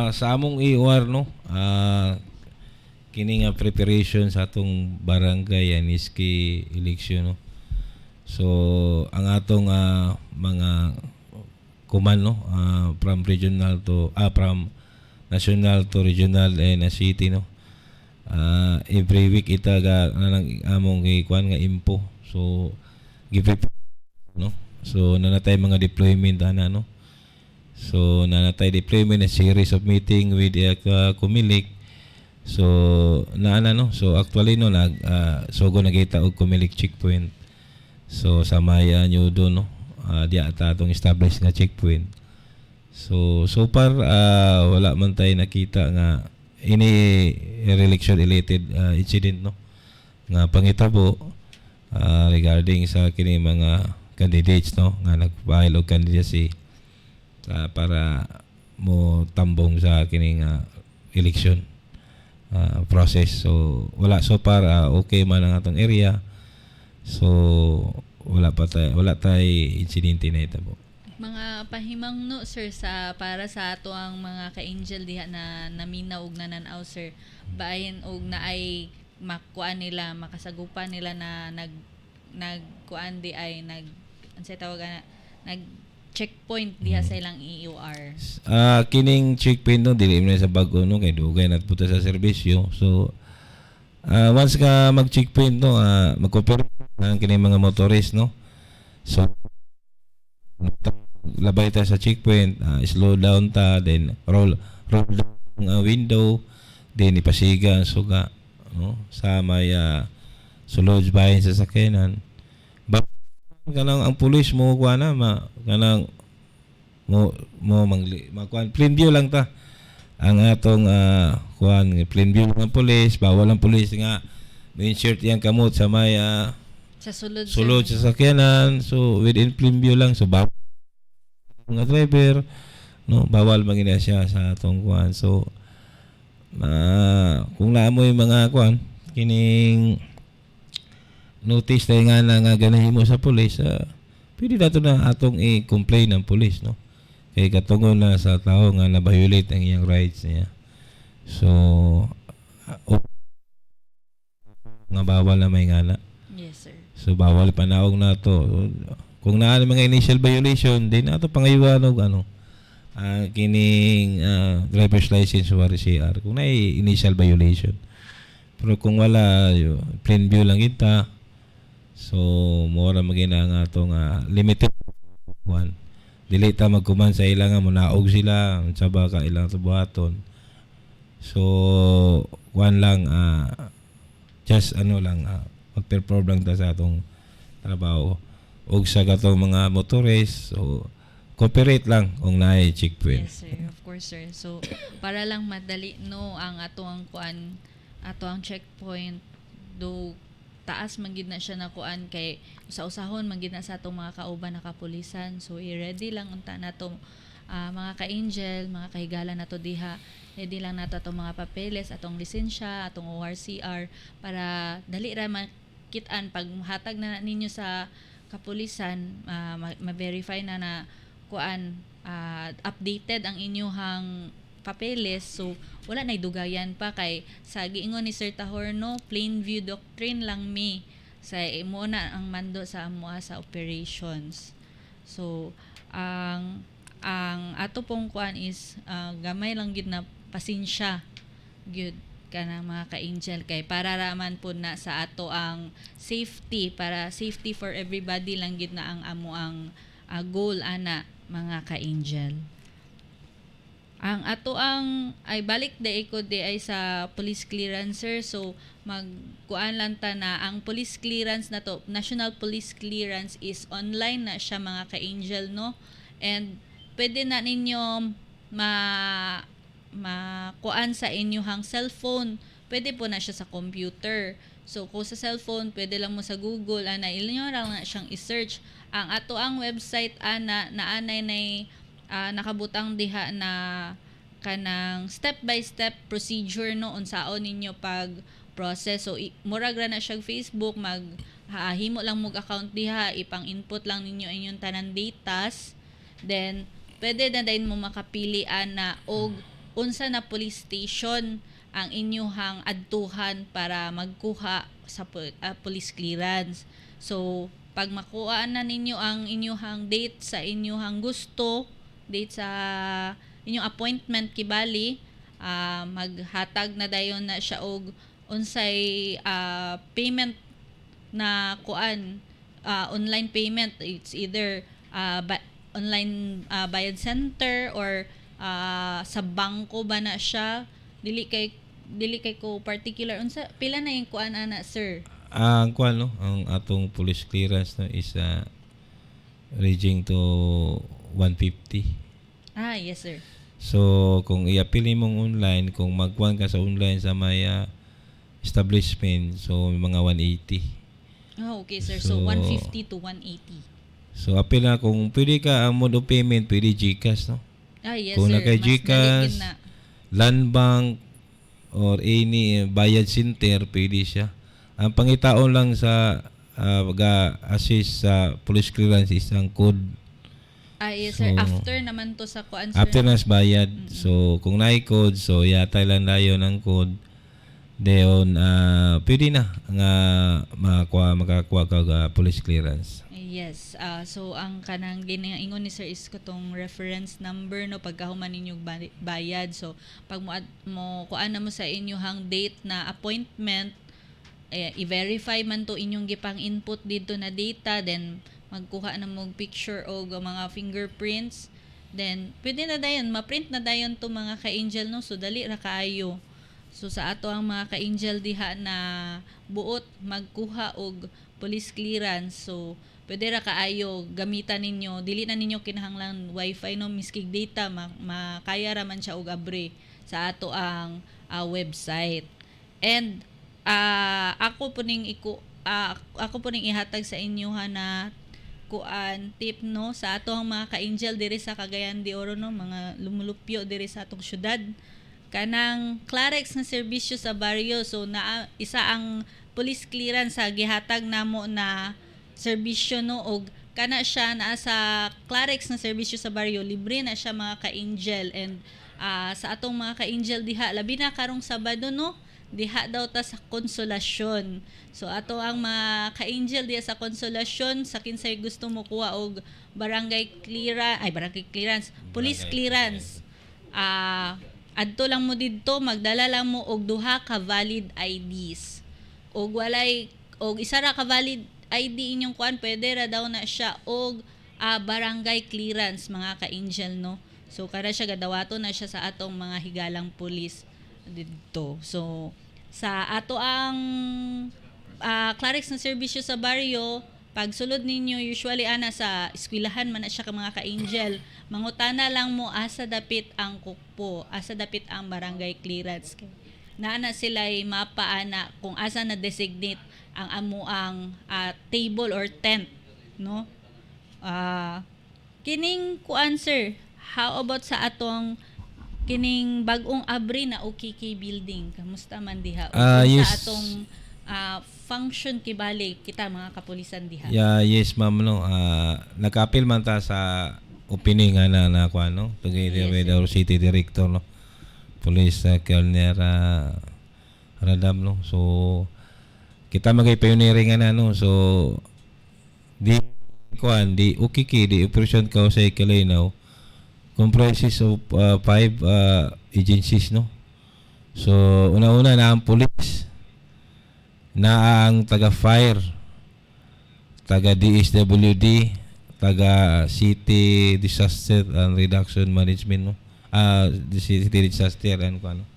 Sa among AOR no, kini nga preparation sa atong barangay and SK election no. So ang atong mga command no, from regional to from national to regional and city no. Every week ita ga nang among kuan nga info. So give no. So nanatay mga deployment ana no. So nanatay deployment a series of meeting with Kumilik. So naana no. So actually no sogo nagita og Kumilik checkpoint. So sa maya nyo do no. Diya ata atong establish nga checkpoint. So far wala man tayo nakita nga ini election related incident no nga pangitabo regarding sa kini mga candidates no nga nag-file og candidacy para mo tambong sa kini nga election process. So wala so far okay man ang atong area. So wala tay insidente na ito po. Mga pahimang no sir sa para sa ato ang mga ka-angel diha na naminaw og nananaw sir, bahin og naay makuan nila makasagupan nila na nagkuan di ay unsay tawag nag checkpoint diha sa ilang EOR. Kining checkpoint no dili man sa bago no kay dugay na puta sa serbisyo. So once ka mag-checkpoint no mag-cooperate ang kining mga motorist no. So labay ta sa checkpoint, slow down ta, then roll down ang window, then ipasiga ang suga no sa may sulod bahin sa sakyanan. Kanang ang pulis mo kuha na kanang mo makuan plain view lang ta ang atong kuan plain view ng pulis, bawal ang pulis nga insert yang kamot sa may sa sulod sa sakyanan. So within plain view lang, so bawal mga driver, no, bawal magina siya sa atong kuan. So kung naamoy mga kuan kining notice na nga ganahin mo sa pulis, pwede dato na atong i-complain ng pulis, no, kay katungon na sa tao nga na-violate ang iyang rights niya. So nga bawal na may ngana. Yes, sir. So bawal panaog na to. Kung naa mga initial violation, din ato pangayuan og kining driver's license or CR kung na initial violation. Pero kung wala, plain view lang kita, so mora magina nga atong limited one. Dili ta magkuman sa ilang nga munaog sila unsa ba ka ilang tubuhaton. So one lang just magperform lang ta sa atong trabaho. Og sa katong mga motorist, so cooperate lang kung naay checkpoint. Yes, sir. Of course, sir. So, para lang madali, no, ang atong kuan, ato ang checkpoint, do taas man gid na siya na kuan kay usa-usahon man gid na sa atong mga kauban na kapulisan. So, i-ready lang unta nato mga ka-angel, mga kahigala nato diha. Ready lang nato atong mga papeles, atong lisensya, atong ORCR para dali ra makitaan pag hatag na ninyo sa kapulisan, ma-verify na kuan updated ang inyong papeles, so wala nay dugayan pa kay sa giingon ni Sir Tahorno, plain view doctrine lang mi sa imo na ang mando sa amoa sa operations. So ang ato pong kuan is gamay lang gid na pasensya gyud kanang mga ka-angel kay para raman po na sa ato ang safety, para safety for everybody lang gid na ang amo ang goal ana mga ka-angel. Ang ato ang ay balik ko ay sa police clearance, sir. So magkuan lang ta na ang police clearance na to, national police clearance is online na siya mga ka-angel, no, and pwede na ninyo makuan sa inyong cellphone. Pwede po na siya sa computer. So kung sa cellphone, pwede lang mo sa Google inyo lang na siyang i-search. Ang ato ang website naanay nakabutang diha na kanang step by step procedure, no, unsaon ninyo pag process. So murag ra na siya Facebook, himo lang mo account diha, ipang input lang ninyo inyong tanan datas, then pwede na din mo makapilian na og unsa na police station ang inyong adtuhan para magkuha sa police clearance. So pag makuha na ninyo ang inyong date sa inyong gusto, date sa inyong appointment kibali, maghatag na dayon na siya og unsay payment na kuan, online payment. It's either online bayad center or sa bangko ba na siya. Dili kay ko particular unsa pila na yung kuan ana, sir. Ang kuan, no, ang atong police clearance, no, is ranging to 150. Yes, sir. So kung i-appeal mong online, kung magkuan ka sa online sa may establishment, so mga 180. Okay, sir. So 150 to 180. So appeal na kung pwede ka ang mode of payment, pwede GCash, no. Yes, Kung sir. na kay Mas GCash, daligid na. Land Bank or any bayad center, pwede siya. Ang pangitaon lang sa assist sa police clearance is ang code. Yes, So, sir. After naman to sa kuan, sir. after nas bayad, so kung naay code, so yata lang dayon ang code. Deon pwede na nga makakuha ka police clearance. Yes. So ang kanang ginaingon ni sir is katong reference number, no, pagkahuman ninyong bayad. So pag mo kuan na mo sa inyong date na appointment, i-verify man to inyong gipang input dito na data, then magkuha na mo picture o mga fingerprints, then pwede na dayon ma-print na dayon to mga ka-angel, no. So dali ra kaayo. So sa ato ang mga ka-angel diha na buot magkuha og police clearance, so pwede ra kaayo gamitan ninyo, dili na ninyo kinahanglan wifi, no, miskig data makaya ra man siya og abre sa ato ang website. And ako po ning ihatag sa inyo na tip no sa atong mga ka-angel diri sa Cagayan de Oro no, mga lumulupyo diri sa atong syudad. Kanang Clarex nga serbisyo sa baryo, so na isa ang police clearance sa gihatag namo na serbisyo no, og kana siya naa sa Clarex nga serbisyo sa baryo, libre na siya mga ka-angel. And sa atong mga ka-angel diha, labi na karong Sabado no, diha daw ta sa Konsolasyon. So ato ang mga ka-angel diha sa Konsolasyon, sa kinsay gusto mo kuha og barangay clearance, police clearance. Adto lang mo didto, magdala lang mo og duha ka valid IDs. Og isa ra ka valid ID inyong kuan, pwede ra daw na siya og barangay clearance mga ka-angel no. So kada siya gadawato na siya sa atong mga higalang pulis dito. So sa ato ang Clarex na serbisyo sa baryo, pag sulod ninyo usually ana sa eskwelahan man na siya ka mga ka-angel, mangutana lang mo asa dapit ang kukpo, asa dapit ang barangay clearance. Naana sila'y mapaana kung asa na designate ang amuang table or tent no. Kining kuan sir, how about sa atong kining bag-ong abri na OKK building, kamusta man diha? Yes. Sa atong function kibali kita mga kapulisan diha. Yes ma'am no. Nag-appeal man ta sa opening na kuan no, together with our city director no, Police Colonel Radam no. So kita magay pioneering na no. So di OKK di operation ka sa Kalinaw comprises of 5 agencies no. So una-una na ang police, na ang taga-fire, taga-DSWD, taga-city disaster and reduction management no. City disaster and ano.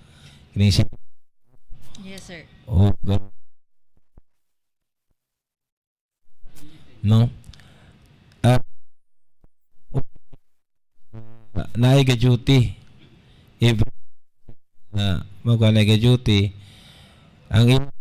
Yes sir. No. Naiga duty. Every na magwa duty ang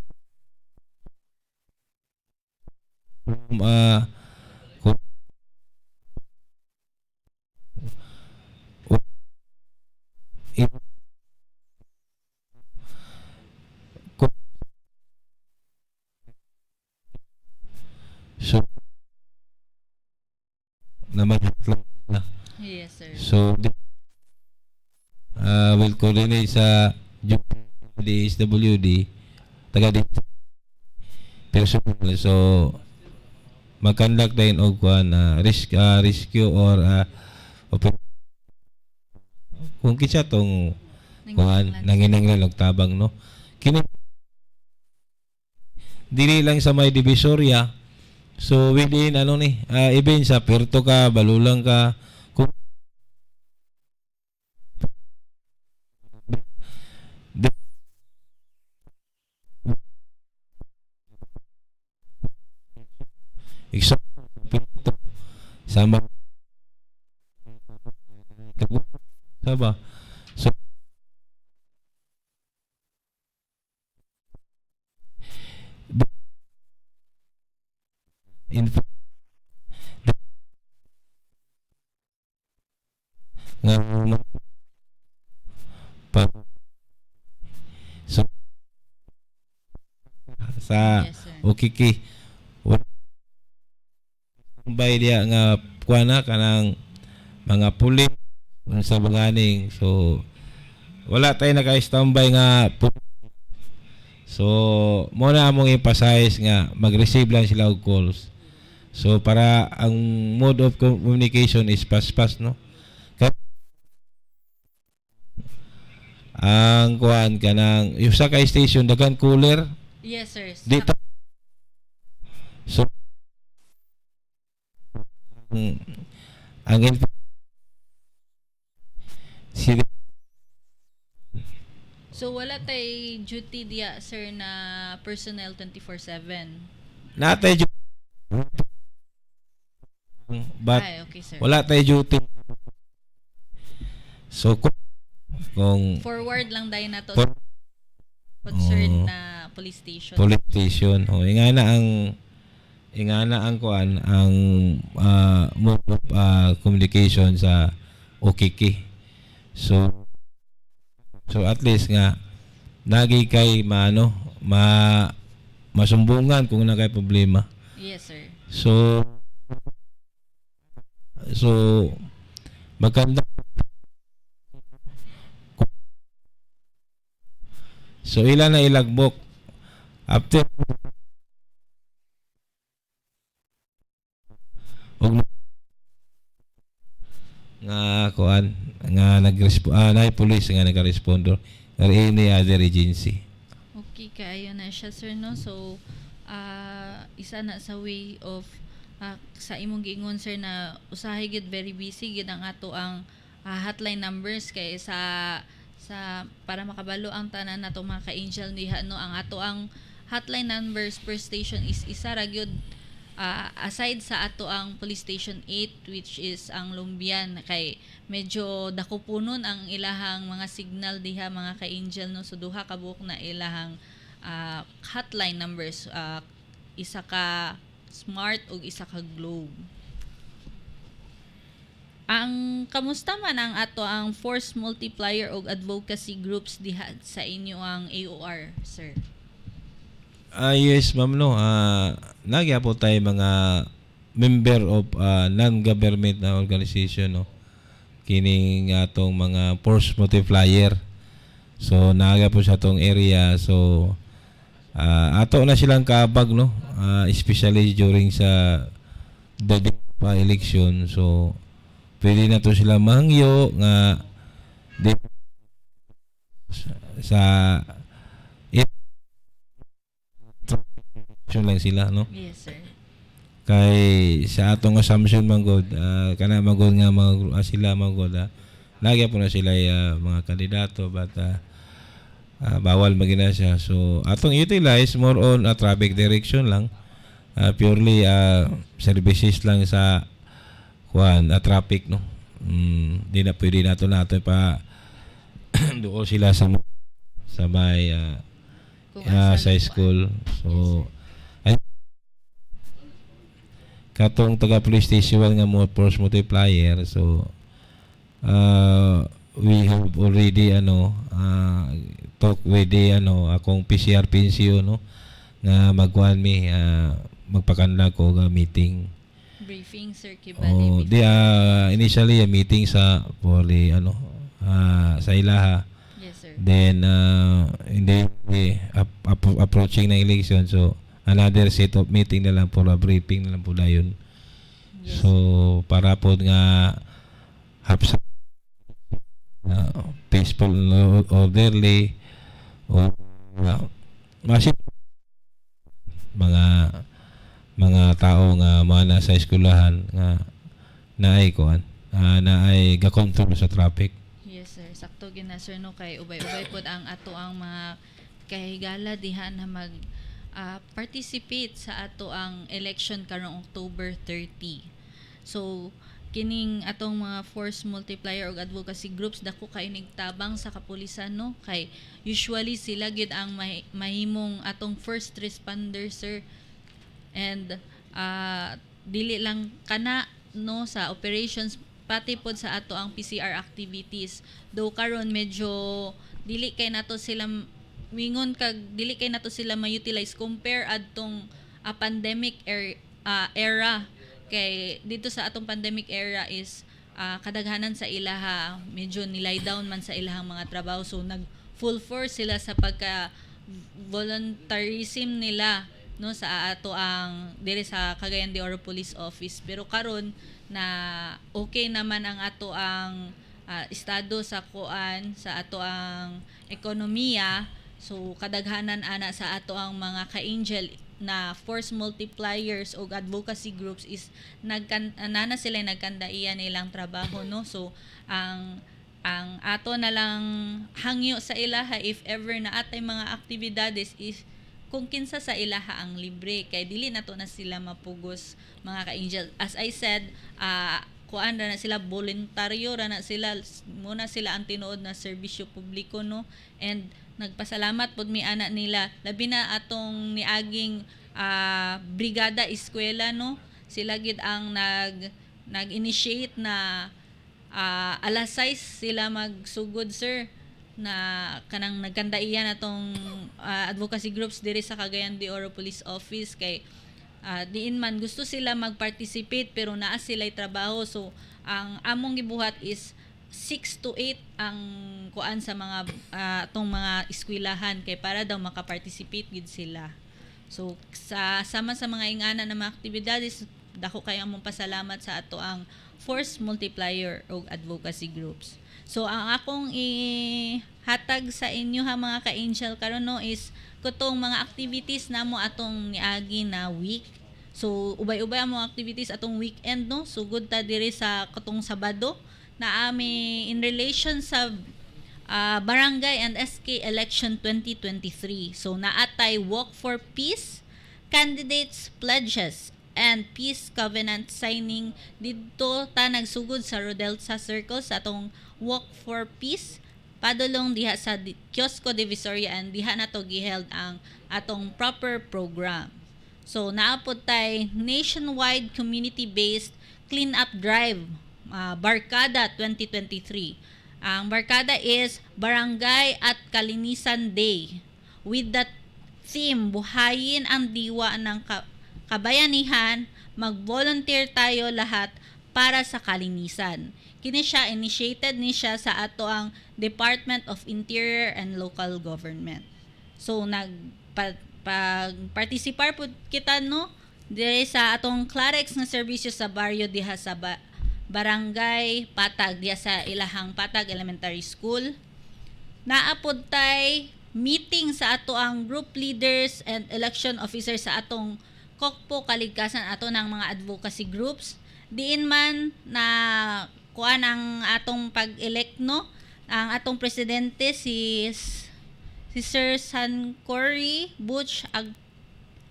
so naman na. Yes sir. So will coordinate sa DSWD taga personal. So mag-conduct din og kuan rescue or kung kinsa tong kuan nanginanglan og tabang no. Kini dili lang sa may divisoria. So within even sa Puerto ka, Balulang ka, kung sama so in so sa OKK bay dia nga kuana kanang mga pulis sa banganing. So wala tayo naka-standby nga so mo na among emphasize nga mag-receive lang sila og calls. So para ang mode of communication is fast no. Ang kuan kanang yung sa kay station dagan cooler. Yes sir. Dito. So ang so wala tay duty dia sir na personnel 24/7. Natay but okay sir. wala tay duty. So kung forward lang dahil na to concerned na police station. Police station. O nga na ang ingana ang kuan ang mode of communication sa OKK. So at least nga nagi kay masumbungan kung na kay problema. Yes, sir. So maganda. So ilan na ilagbok after og nga kuan nga na police nga nag-respond or any other agency. Okay, kaayo na siya, sir, no? So, isa na sa way of sa imong giingon, sir, na usahay gid very busy gid ang ato ang hotline numbers kay sa para makabalo ang tanan nato mga ka-angel diha, no? Ang ato ang hotline numbers per station is isa ra gyud, aside sa ato ang police station 8 which is ang Lumbian, kay medyo dako punon ang ilahang mga signal diha mga ka-angel, no? So duha ka buok na ilahang hotline numbers, isa ka smart ug isa ka globe. Ang kamusta man ang ato ang force multiplier ug advocacy groups diha sa inyo ang AOR, sir? Yes, ma'am, no. Nagya po tayo mga member of non-government na organization, no. Kining atong mga force multiplier. So nagya po sa atong area. So ato na silang kaabag, no. Especially during sa the election. So pwede na to sila mangyo nga sa lang sila, no? Yes, sir. Kay sa atong assumption man god kana magod nga sila magod lagi po na sila mga kandidato but bawal magina siya. So atong utilize more on traffic direction lang, purely services lang sa traffic, no. Di na pwede nato pa doon sila sa may sa school. So katong taga police station nga mo force multiplier. So we have already talk with akong PCR PNCO, no, nga magkuhan mi magpakanla ko nga meeting Briefing, sir, kibali. initially a meeting sa poli sa ilaha. Yes, sir. Then approaching na election, so another set of meeting na lang po, briefing na lang po dayon. Yes. So para po nga peaceful, orderly, o masip mga tao nga mga sa eskwelahan nga naay ga-control sa traffic. Yes, sir. Sakto gina, sir, no, kay ubay-ubay pod ang ato ang mga kahigala diha na mag participate sa ato ang election karong October 30. So kining atong mga force multiplier ug advocacy groups dako kay nigtabang sa kapulisan, no, kay usually sila gid ang mahimong atong first responder, sir. And dili lang kana, no, sa operations, pati pod sa ato ang PCR activities. Though karon medyo dili kay nato sila dili kay nato sila ma-utilize compare adtong pandemic era. Kay dito sa atong pandemic era is kadaghanan sa ilaha medyo nilay down man sa ilahang mga trabaho, so nag full force sila sa pagka voluntarism nila, no, sa ato ang diri sa Cagayan de Oro Police Office. Pero karon na okay naman ang ato ang estado sa ato ang ekonomiya, so kadaghanan ana sa ato ang mga ka-angel na force multipliers o advocacy groups is nana sila nagkandaian nilang trabaho, no. So ang ato na lang hangyo sa ilaha if ever na atay mga aktibidades is kung kinsa sa ilaha ang libre, kay dili nato na sila mapugos mga ka-angel. As I said, kuan ra na sila, voluntaryo ra na sila, muna sila ang tinuod na serbisyo publiko, no. And nagpasalamat pod mi ana nila, labi na atong niaging brigada eskwela no, sila gid ang nag-initiate na alas 6 sila magsugod sir na kanang nagkandaiyan atong advocacy groups diri sa Cagayan de Oro Police Office kay diin man gusto sila mag-participate pero naa sila'y trabaho, so ang among gibuhat is 6 to 8 ang kuan sa mga atong mga eskwelahan kay para daw maka-participate gid sila. So sama sa mga ingana na mga aktibidades, dako kay among pasalamat sa ato ang force multiplier o advocacy groups. So ang akong ihatag sa inyo ha mga ka-angel karon no is kutong mga activities namo atong niagi na week. So ubay-ubay ang mga activities atong weekend no. Sugod ta diri sa katong Sabado na in relation sa Barangay and SK Election 2023. So naatay Walk for Peace, Candidates Pledges, and Peace Covenant signing dito ta nagsugod sa Rodelsa Circle sa atong Walk for Peace padulong diha sa Kiosco Divisoria and diha na to giheld ang atong proper program. So naapod tay nationwide community-based clean-up drive Barkada 2023. Ang Barkada is Barangay at Kalinisan Day with the theme Buhayin ang Diwa ng Kabayanihan, mag-volunteer tayo lahat para sa kalinisan. Kini siya initiated ni siya sa ato ang Department of Interior and Local Government. So participar po kita no diri sa atong Clarex nga serbisyo sa baryo diha sa Barangay Patag diha sa ilahang Patag Elementary School. Naapod tay meeting sa ato ang group leaders and election officers sa atong Kokpo Kaligkasan ato ng mga advocacy groups. Diin man na kuan ang atong pag-elect no, ang atong presidente si Sir Sancory Butch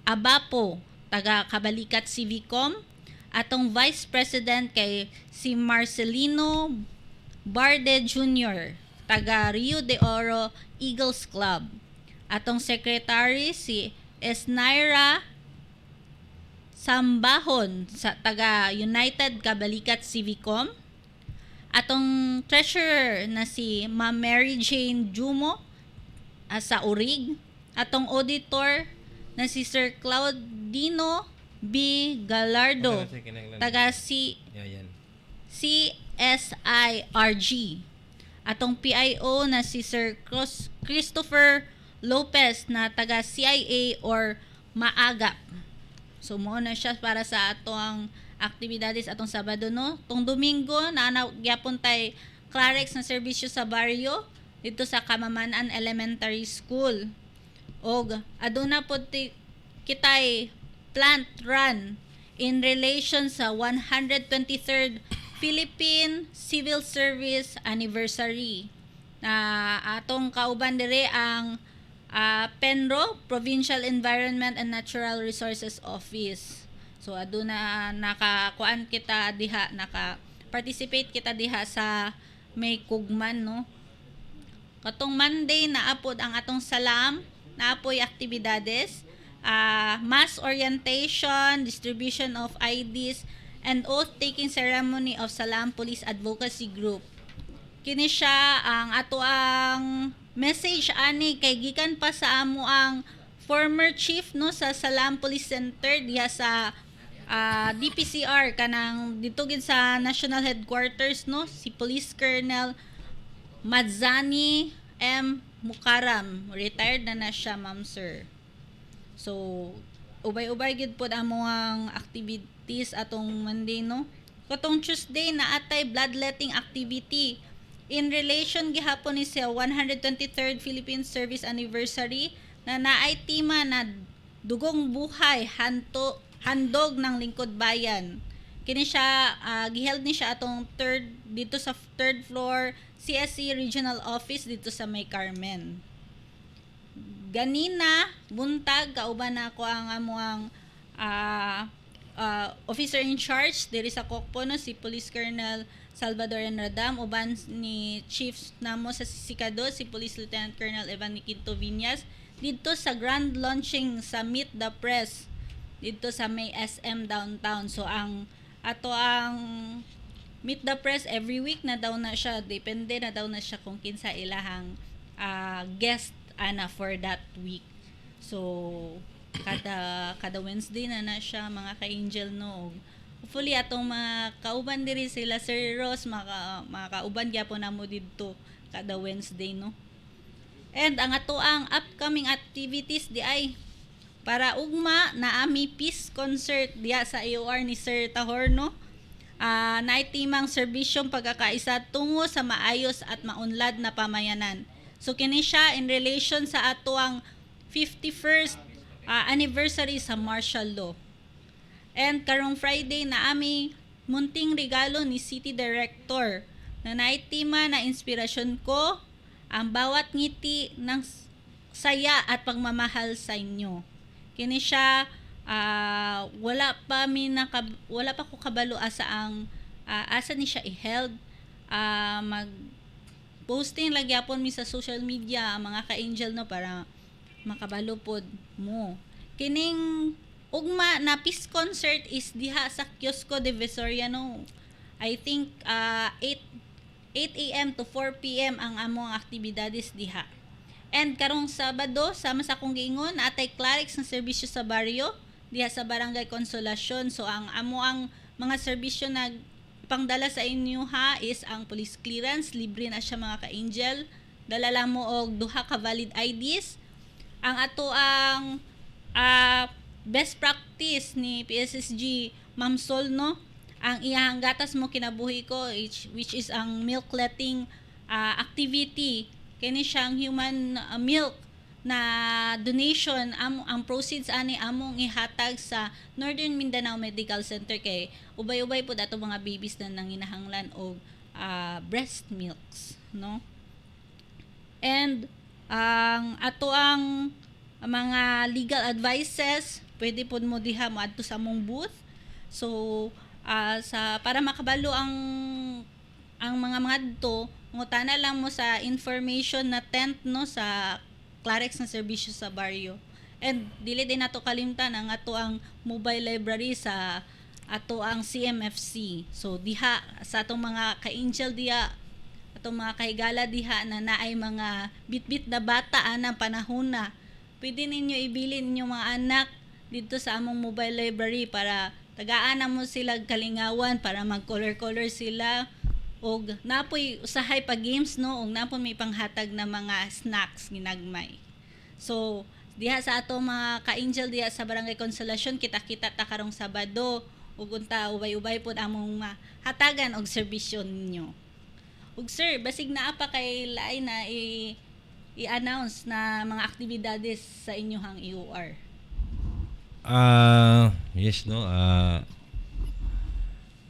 Abapo taga Kabalikat Civicom, atong vice president kay si Marcelino Barde Jr. taga Rio de Oro Eagles Club, atong secretary si Esnaira Sambahon sa taga United Kabalikat Civicom, atong treasurer na si Ma'am Mary Jane Jumo sa Urig, atong auditor na si Sir Claudino B. Galardo taga CSIRG, atong PIO na si Sir Christopher Lopez na taga CIA or Maagap. So mo na siya para sa atong aktibidades atong Sabado no. Tong Domingo na gyapon tay Clarex na serbisyo sa baryo dito sa Kamamanan Elementary School. Og aduna pod kitay plant run in relation sa 123rd Philippine Civil Service Anniversary. Na atong kauban dire ang Penro Provincial Environment and Natural Resources Office. So aduna nakakuan kita diha, naka-participate kita diha sa may kugman no. Katong Monday naapod ang atong salam, naapoy aktibidades, mass orientation, distribution of IDs, and oath-taking ceremony of Salam Police Advocacy Group. Kini siya ang ato ang message ani kay gikan pa sa amo ang former chief no sa Salam Police Center diha sa DPCR kanang dito gid sa National Headquarters no, si Police Colonel Madzani M. Mukaram, retired na siya ma'am sir. So ubay-ubay gid pod among activities atong Monday no. Katong Tuesday na atay bloodletting activity in relation gihapon ni sa 123rd Philippine Service Anniversary na naay tema na dugong buhay handog ng lingkod bayan. Kini siya giheld ni siya atong dito sa third floor CSC Regional Office dito sa May Carmen. Ganina buntag kauban na ako ang amuang officer in charge diri sa Kokpo no, si Police Colonel Salvador Radam, uban ni Chief namo sa Sisikado si Police Lieutenant Colonel Evan Niquinto Viñas dito sa grand launching sa Meet the Press dito sa may SM downtown. So ang ato ang Meet the Press every week na daw na siya, depende na daw na siya kung kinsa ilahang guest ana for that week. So kada Wednesday na siya mga ka-angel no. Hopefully atong mga kauban diri sila Sir Ross, mga kauban gyapon namo didto kada Wednesday no. And ang ato ang upcoming activities di ay para ugma na ami peace concert diya sa AOR ni Sir Tahorno. Naitimang serbisyong pagkakaisa tungo sa maayos at maunlad na pamayanan. So kini siya in relation sa ato ang 51st anniversary sa martial law. And karong Friday na ami munting regalo ni City Director na naitima na inspirasyon ko ang bawat ngiti ng saya at pagmamahal sa inyo. Kini siya wala pa ko kabalo asa ang asa ni siya i-held, mag posting lagyapon mi sa social media mga ka-angel no para makabalo pod mo. Kining ugma na peace concert is diha sa Kiosco de Visoria no. I think 8 a.m. to 4 p.m. ang among aktibidades diha. And karong Sabado sama sa akong giingon atay clerics ng serbisyo sa baryo diha sa Barangay Consolacion. So ang amo ang mga serbisyo na pangdala sa inyo ha is ang police clearance, libre na siya mga ka-angel. Dala lang mo og duha ka valid IDs. Ang ato ang best practice ni PSSG Ma'am Sol no, ang iyang gatas mo kinabuhi ko which is ang milk letting activity. Kini siyang human milk na donation ang proceeds ani among ihatag sa Northern Mindanao Medical Center kay ubay-ubay pud ato mga babies na nanginahanglan og breast milks no. And ang ato ang mga legal advices pwede pud mo diha moadto sa among booth. So sa para makabalo ang mga dito ngutana lang mo sa information na tent no sa Clarex na serbisyo sa baryo. And dili din nato kalimtan ang ato ang mobile library sa ato ang CMFC. So diha sa atong mga ka-angel diha, atong mga kahigala diha na naay mga bitbit na bata anang panahon na. Pwede ninyo ibilin ninyo mga anak dito sa among mobile library para tagaan na mo sila kalingawan para mag-color-color sila og napoy usahay pa games no og napoy may panghatag na mga snacks ginagmay. So diha sa ato mga ka-angel diha sa Barangay Consolacion kita-kita ta karong Sabado ug unta ubay-ubay pod among hatagan og serbisyo ninyo. Ug sir, basig naa pa kay laay na i-announce na mga aktibidades sa inyohang EOR. Yes no.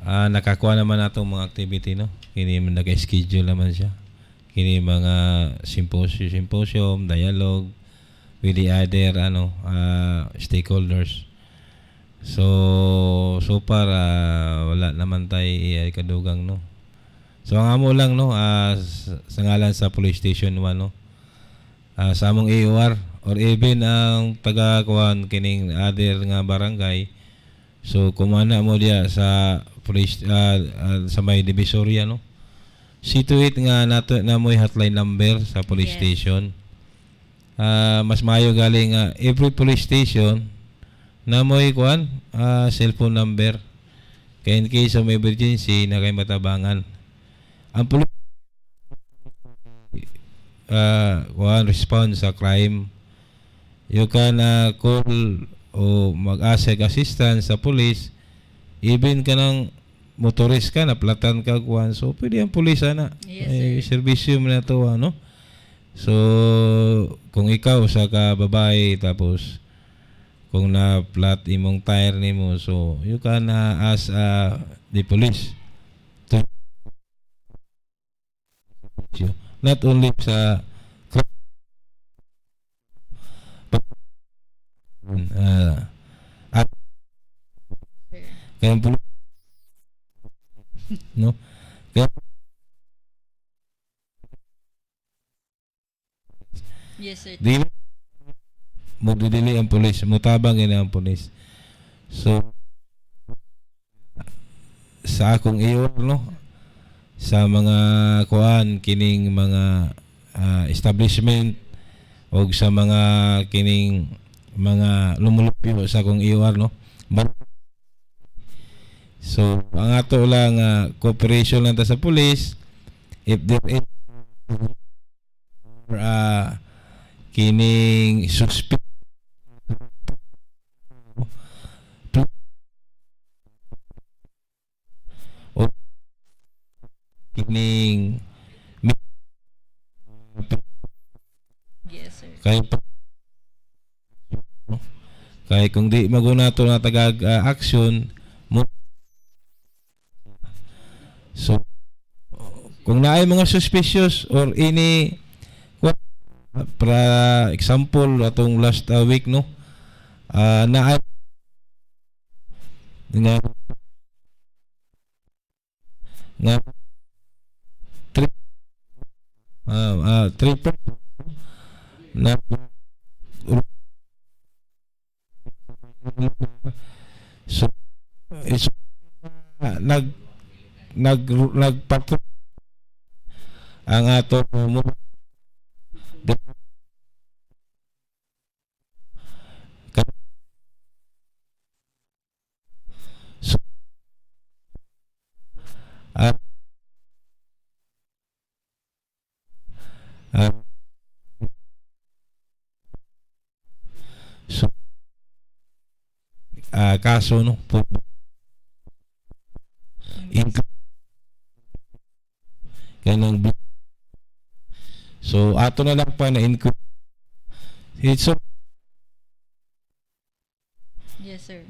Nakakuha naman natong mga activity no. Kini man naka-schedule naman siya. Kini mga symposium, dialogue with the other stakeholders. So far wala naman tay kadugang no. So ang amo lang no sa ngalan sa police station 1 no. Sa among AOR or even ang taga-kuan kining other nga barangay. So kumana mo diya sa police sa may Divisoria no. Situate nga nato na mo'y hotline number sa police station. Mas maayo galing every police station na mo'y kuan cellphone number. Kaya in case of emergency na kay matabangan. Ang police response sa crime. You can call o mag-ask assistance sa police even ka ng motorist ka, naplatan ka kuan. So pwede ang pulis ana. Yes, Serbisyo mo na to ano. So kung ikaw sa ka babae tapos kung na flat imong tire nimo, so you can ask the police to not only sa kaya police no kaya Yes sir. dili magdidili ang pulis, mutabang ina ang pulis. So sa akong iyo no, sa mga kuan kining mga establishment o sa mga kining mga lumulupyo sa akong iyo no. So ang ato lang cooperation lang ta sa police if there is kining suspect o kining Yes, sir. kay kung di maguna to na tagag action mo. So kung naay mga suspicious or any para example atong last week no naay nga three na so is nagpatro ang ato mo so, so kaso no po kanang so ato na lang pa na include it's so Yes, sir.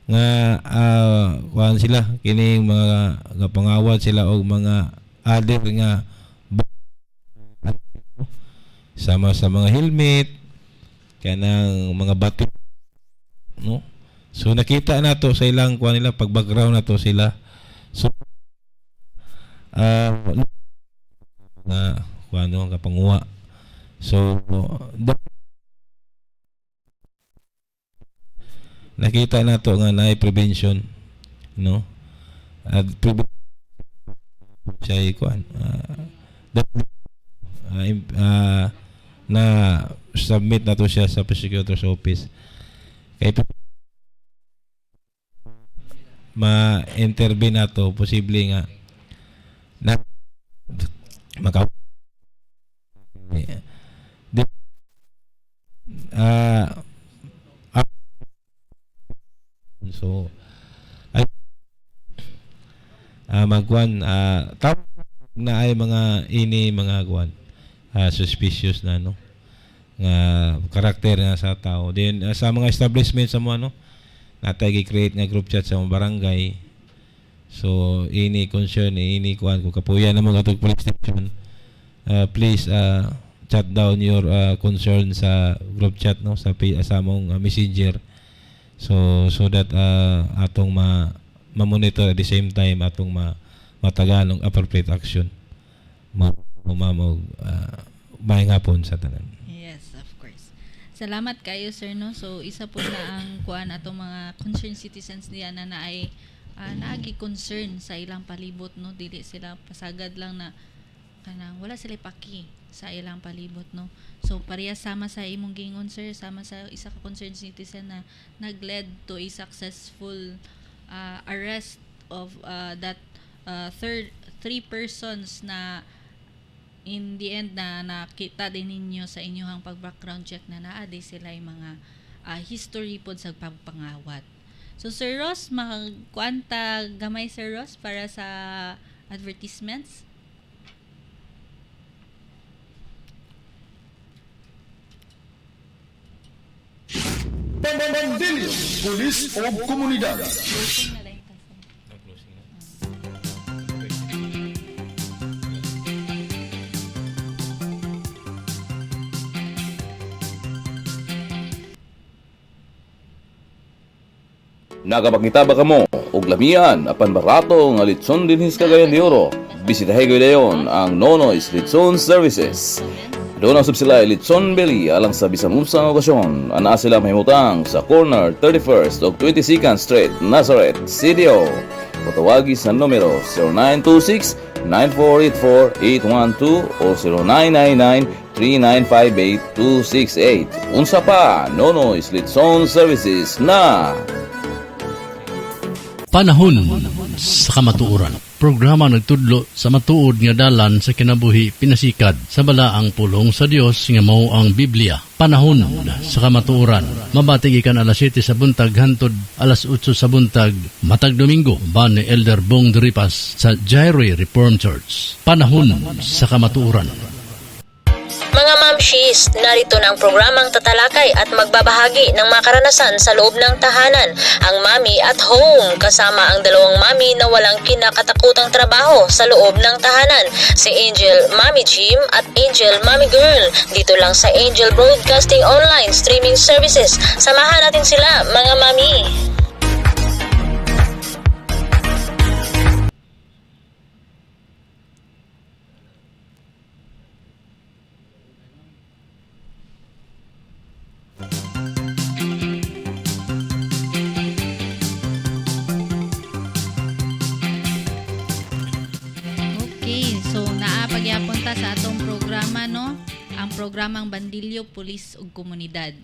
nga kuan sila kining mga pangawat sila og mga other nga sama sa mga helmet kanang mga bato no. So nakita nato sa ilang kuan nila pag background nato sila so na kuan no kapanguwa so nakita nato nga naay prevention no at siya kuan na submit nato siya sa prosecutor's office kay ma-intervene nato posible nga na maka so ay magkuan tawag na ay mga mga kuan suspicious na no nga karakter na sa tao then sa mga establishment sa mo ano natay gi-create nga group chat sa mga barangay so ini concern ini kuan ko kapuyan na mga atong police station please chat down your concern sa group chat no sa mong messenger so that atong ma-monitor at the same time atong matagan ng appropriate action may hapon sa tanan. Yes, of course. Salamat kayo, sir, no. So isa po na ang kuan atong mga concerned citizens diyan na naay naagi concern sa ilang palibot, no. Dili sila pasagad lang na kanang wala sila paki sa ilang palibot, no. So pareha sama sa imong gingon, sir, sama sa isa ka concerned citizen na nag-led to a successful arrest of that three persons na in the end na nakita din ninyo sa inyong pag-background check na naadi sila yung mga history pod sa pagpangawat. So Sir Ross, magkuanta gamay Sir Ross para sa advertisements. Bandilyo, pulis o komunidad. Closing na lang ito, sir. Nagapangitaba kamo og lamian apan barato nga litson dinhis Cagayan de Oro. Bisitahe gyud dayon ang Nonoy Street Zone Services. Doon ang sila Litson Belli alang sa bisan unsang okasyon. Ana sila mahimutang sa corner 31st ug 22nd Street, Nazareth, CDO. Patawagi sa numero 0926-9484-812 o 0999-3958-268. Unsa pa, Nono's Litson Services na Panahon sa kamatuoran. Programa nagtudlo sa matuod nga dalan sa kinabuhi pinasikat sa balaang pulong sa Dios nga mao ang Biblia. Panahon sa kamatuoran. Mabatig ikan alas 7 sa buntag hantod alas 8 sa buntag matag Domingo ban ni Elder Bong Duripas sa Jairé Reformed Church. Panahon sa kamatuoran. Mga mamshis, narito na ang programang tatalakay at magbabahagi ng mga karanasan sa loob ng tahanan, ang Mami at Home, kasama ang dalawang mami na walang kinakatakutang trabaho sa loob ng tahanan, si Angel Mami Jim at Angel Mami Girl, dito lang sa Angel Broadcasting Online Streaming Services. Samahan natin sila, mga mami. Okay, so naapagyapunta sa atong programa, no? Ang programang Bandilyo, Pulis ug Komunidad.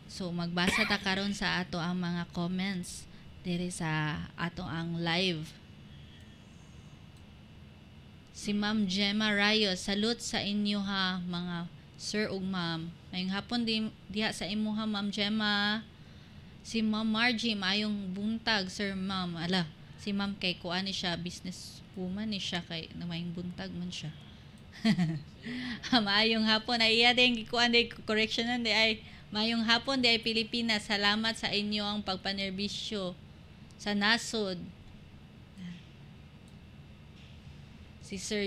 So magbasa ta karon sa ato ang mga comments diri sa ato ang live. Si Ma'am Gemma Rayos, salute sa inyo ha, mga sir ug ma'am. Mayong hapon diha sa imo ha, Ma'am Gemma. Si Ma'am Margie, maayong buntag, sir ma'am. Ala, si ma'am kay kuan ni siya, business woman ni siya, kay namayong buntag man siya. Maayong hapon ay iya din kuan day correctionan day ay maayong hapon day Pilipinas. Salamat sa inyo ang pagpanerbisyo sa nasod. Si Sir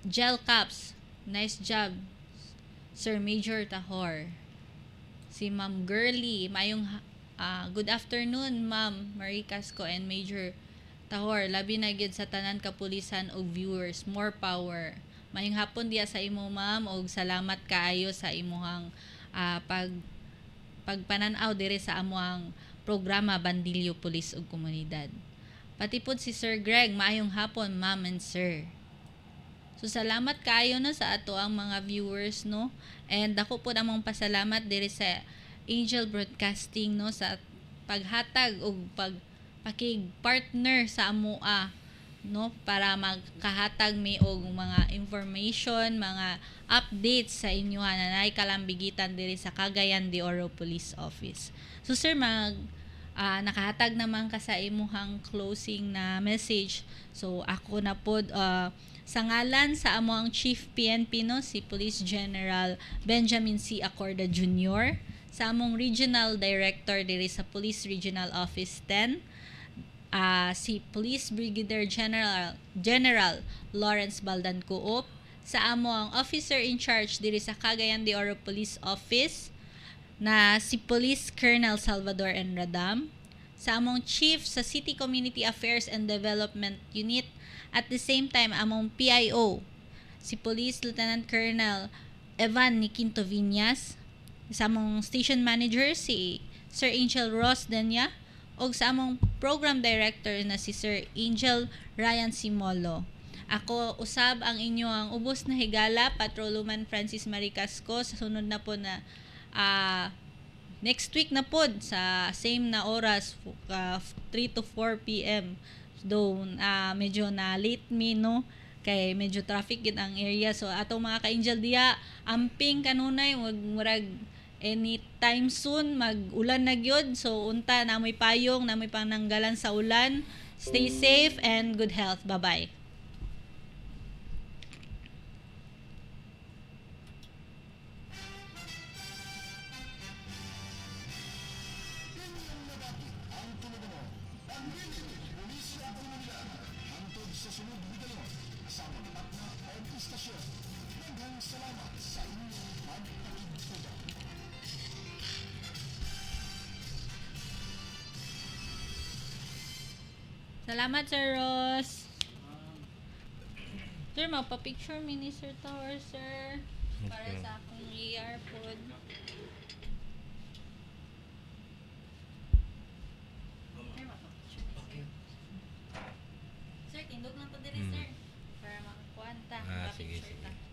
Gel Caps, nice job, Sir Major Tahor. Si Ma'am Girly, maayong good afternoon, Ma'am Marie Casco and Major Tahor. Labi na gyud sa tanan kapulisan og viewers, more power. Mayong hapon diya sa imo, ma'am, og salamat kaayo sa imuhang pagpananaw dire sa amuang programa Bandilyo, Pulis ug Komunidad. Pati pod si Sir Greg, maayong hapon, ma'am and sir. So salamat kaayo na sa ato ang mga viewers, no? And ako po namang pasalamat dire sa Angel Broadcasting, no, sa paghatag og pakig-partner sa amoa, no, para magkahatag mi og mga information, mga updates sa inyo na nay kalambigitan diri sa Cagayan de Oro Police Office. So sir, nakahatag naman ka sa imuhang closing na message. So ako na pod sa ngalan sa amoang Chief PNP, no, si Police General Benjamin C. Acorda Jr., sa among Regional Director diri sa Police Regional Office 10, si Police Brigadier General Lawrence Baldan Coop, sa amo ang Officer in Charge diri sa Cagayan de Oro Police Office na si Police Colonel Salvador Enradam, sa among Chief sa City Community Affairs and Development Unit, at the same time among PIO si Police Lieutenant Colonel Evan Niquinto Viñas, sa among Station Manager si Sir Angel Ross Denya, o sa among Program Director na si Sir Angel Ryan Simolo. Ako usab ang inyo ang ubos na higala, Patrolwoman Francis Maricasco, sa sunod na po na next week na po sa same na oras, 3 to 4 p.m. Though medyo na late me, no, kay medyo traffic gid ang area. So atong mga ka-angel diya, amping kanunay murag anytime soon mag-ulan na gyud. So unta namoy payong, namoy pananggalan sa ulan. Stay safe and good health. Bye-bye. Salamat, Sir Ross. Sir, magpa-picture mi ni Sir Tower, sir. Para Okay. sa akong ER pod. Sir, tindog lang to diri, Hmm. sir. Para makakuha ta. Ah, Mapicture sige, ta. sige.